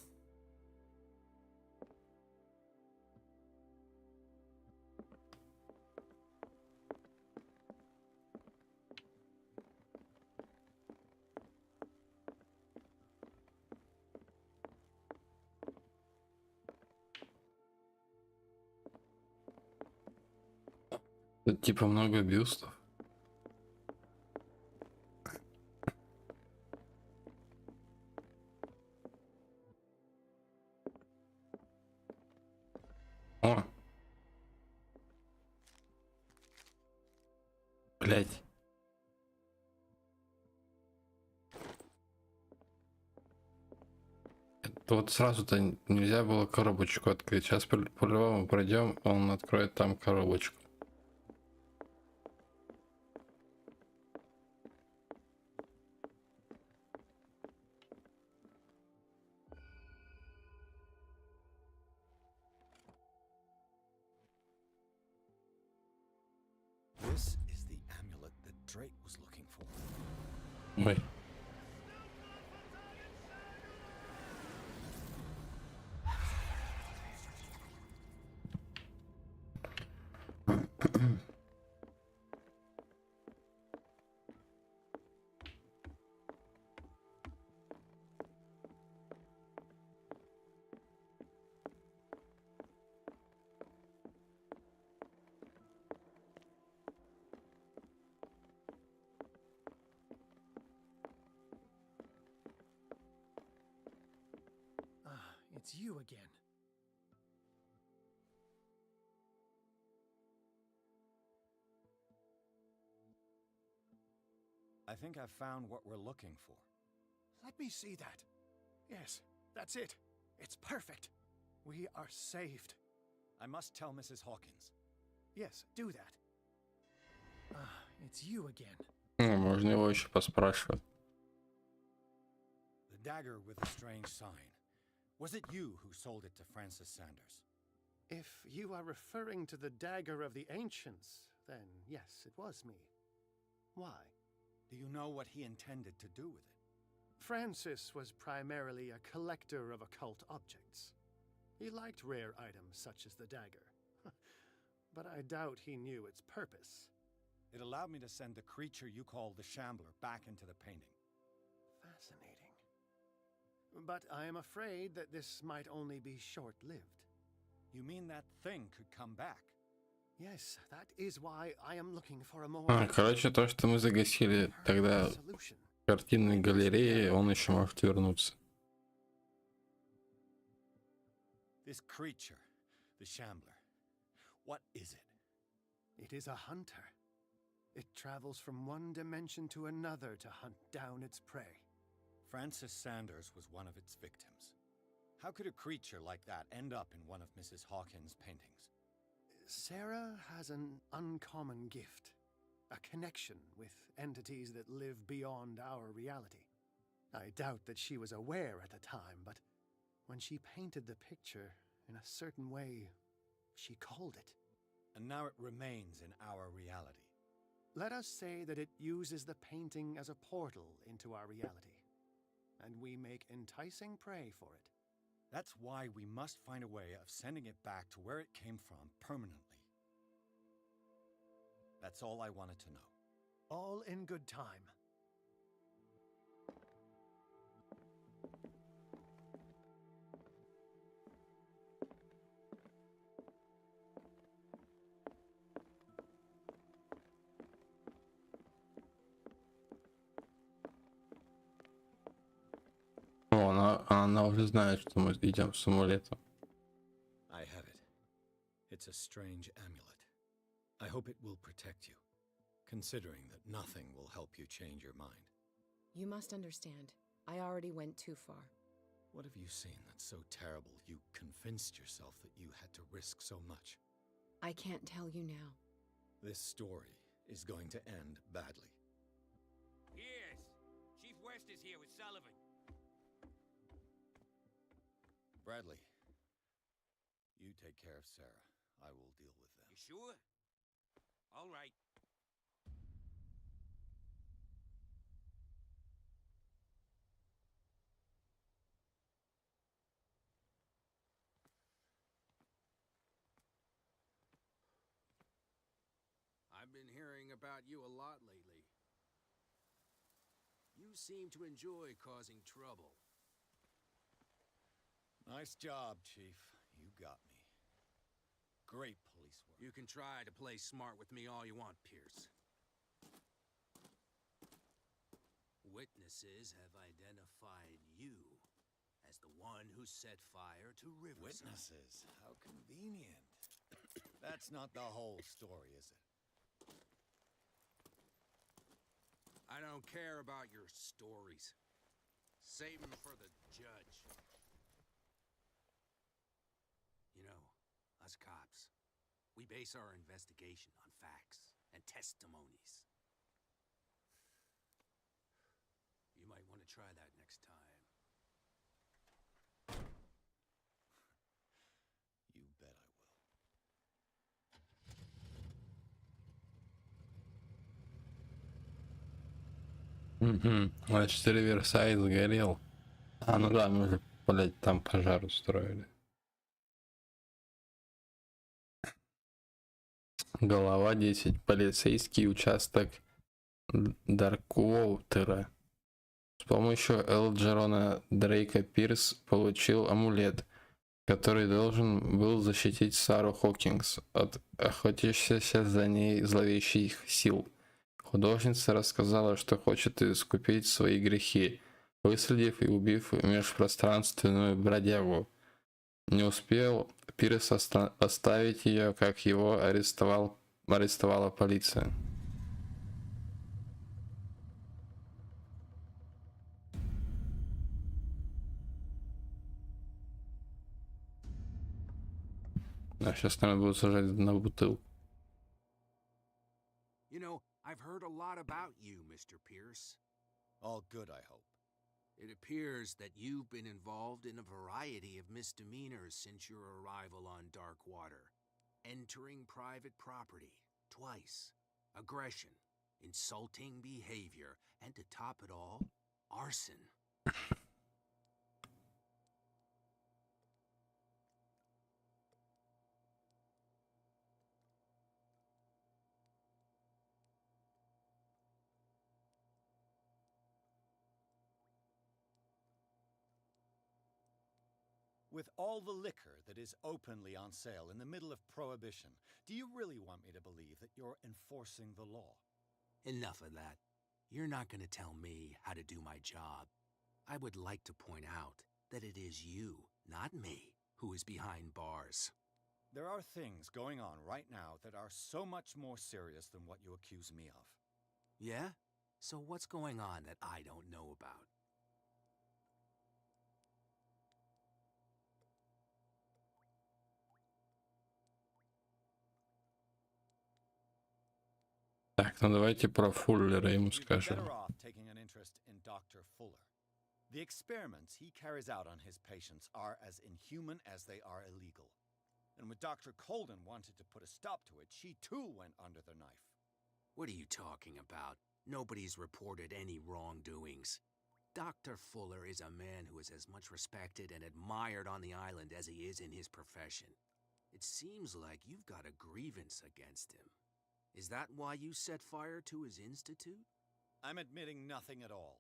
Тут типа много бюстов. О! Блять. Это вот сразу-то нельзя было коробочку открыть. Сейчас по-любому пройдем, он откроет там коробочку. This is the amulet that Drake was looking for. Ой. It's you again. I think I've found what we're looking for. Let me see that. Yes, that's it. It's perfect. We are saved. I must tell Mrs. Hawkins. Yes, do that. It's you again. Можно его еще поспрашивать. The dagger with the strange sign. Was it you who sold it to Francis Sanders? If you are referring to the dagger of the ancients, then yes, it was me. Why? Do you know what he intended to do with it? Francis was primarily a collector of occult objects. He liked rare items such as the dagger. But I doubt he knew its purpose. It allowed me to send the creature you call the Shambler back into the painting. Fascinating. But I am afraid that this might only be short-lived. You mean that thing could come back? Yes, that is why I am looking for a more... Короче, то, что мы загасили тогда solution. в картинной галерее, он еще может вернуться. This creature, the Shambler, what is it? It is a hunter. It travels from one dimension to another to hunt down its prey. Francis Sanders was one of its victims. How could a creature like that end up in one of Mrs. Hawkins' paintings? Sarah has an uncommon gift, a connection with entities that live beyond our reality. I doubt that she was aware at the time, but when she painted the picture in a certain way, she called it. And now it remains in our reality. Let us say that it uses the painting as a portal into our reality, and we make enticing prey for it. That's why we must find a way of sending it back to where it came from permanently. That's all I wanted to know. All in good time. Она уже знает, что мы идем с амулетом. I have it. It's a strange amulet. I hope it will protect you, considering that nothing will help you change your mind. You must understand, I already went too far. What have you seen that's so terrible you convinced yourself that you had to risk so much? I can't tell you now. This story is going to end badly. Yes, Chief West is here with Sullivan. Bradley, you take care of Sarah. I will deal with them. You sure? All right. I've been hearing about you a lot lately. You seem to enjoy causing trouble. Nice job, Chief. You got me. Great police work. You can try to play smart with me all you want, Pierce. Witnesses have identified you as the one who set fire to Riverside. Witnesses? How convenient. That's not the whole story, is it? I don't care about your stories. Save them for the judge. You know, us cops, we base our investigation on facts and testimonies. You might want to try that next time. You bet I will. Значит, Риверсайд сгорел. Ну да, мы же, блядь, там пожар устроили. Глава 10. Полицейский участок Даркуотера. С помощью Элджерона Дрейка Пирс получил амулет, который должен был защитить Сару Хокинс от охотящихся за ней зловещих сил. Художница рассказала, что хочет искупить свои грехи, выследив и убив межпространственную бродягу. Не успел Пирс оставить ее, как его арестовала полиция. А сейчас, наверное, будут сажать на бутылку. You know, I've heard a lot about you, Mr. Pierce. All good, I hope. It appears that you've been involved in a variety of misdemeanors since your arrival on Darkwater. Entering private property, twice. Aggression, insulting behavior, and to top it all, arson. With all the liquor that is openly on sale in the middle of Prohibition, do you really want me to believe that you're enforcing the law? Enough of that. You're not going to tell me how to do my job. I would like to point out that it is you, not me, who is behind bars. There are things going on right now that are so much more serious than what you accuse me of. Yeah? So what's going on that I don't know about? Так, ну давайте про Фуллера ему You'd be скажем. better off taking an interest in Dr. Fuller. The experiments he carries out on his patients are as inhuman as they are illegal. And when Dr. Colden wanted to put a stop to it, she too went under the knife. What are you talking about? Nobody's reported any wrongdoings. Dr. Fuller is a man who is as much respected and admired on the island as he is in his profession. It seems like you've got a grievance against him. Is that why you set fire to his institute? I'm admitting nothing at all.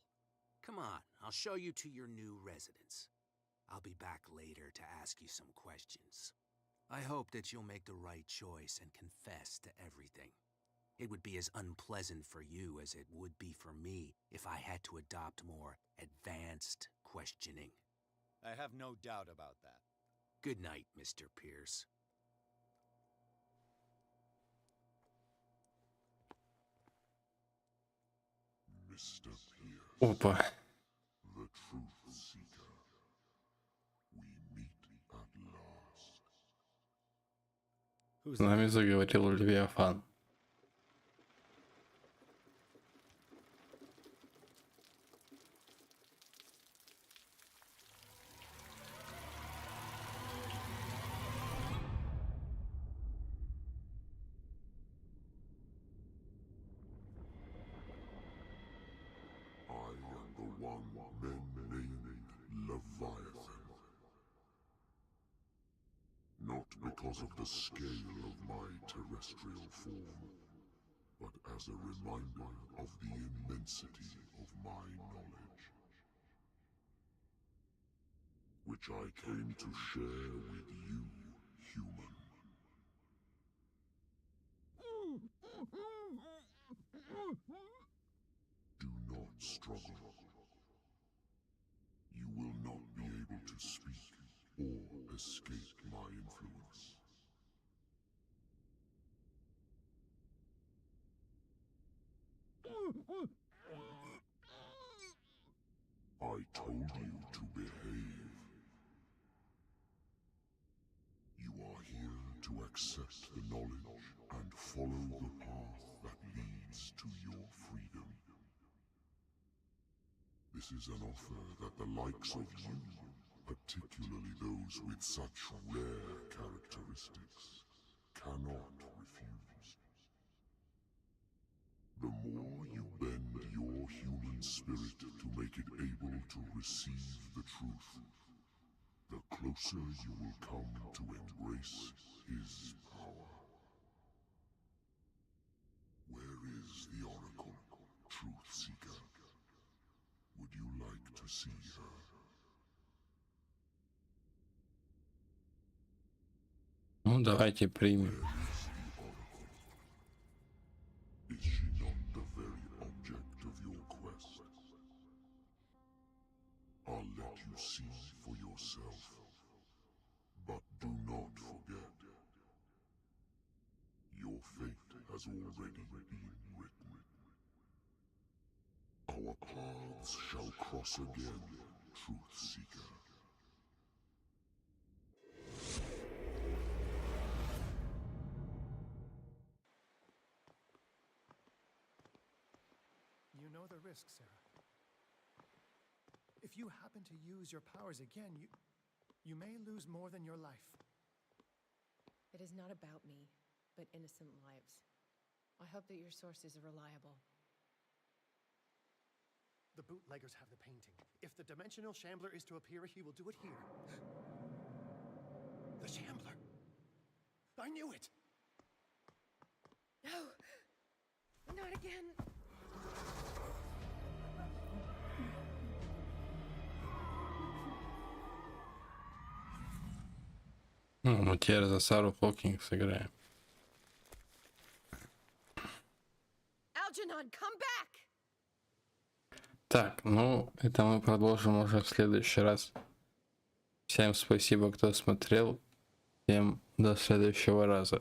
Come on, I'll show you to your new residence. I'll be back later to ask you some questions. I hope that you'll make the right choice and confess to everything. It would be as unpleasant for you as it would be for me if I had to adopt more advanced questioning. I have no doubt about that. Good night, Mr. Pierce. Mr. Pierce, Опа. the truth seeker. We meet at last. С нами заговорил Левиафан. I am the one men named Leviathan. Not because of the scale of my terrestrial form, but as a reminder of the immensity of my knowledge, which I came to share with you, human. Do not struggle. You will not be able to speak or escape my influence. I told you to behave. You are here to accept the knowledge and follow the path that leads to your freedom. This is an offer that the likes of you, particularly those with such rare characteristics, cannot refuse. The more you bend your human spirit to make it able to receive the truth, the closer you will come to embrace his power. Where is the Oracle, Truth Seeker? Would you like to see her? Ну, давайте примем. Is she not the very object of your quest? I'll let you see for yourself. But do not forget, your fate has already been written. Our paths shall cross again, Truth Seeker. risk, Sarah. If you happen to use your powers again, you may lose more than your life. It is not about me, but innocent lives. I hope that your sources are reliable. The bootleggers have the painting. If the dimensional shambler is to appear, he will do it here. The shambler! I knew it! No! Not again! Ну, мы теперь за Сару Хокинс сыграем. Algernon, come back! Так, ну, это мы продолжим уже в следующий раз. Всем спасибо, кто смотрел. Всем до следующего раза.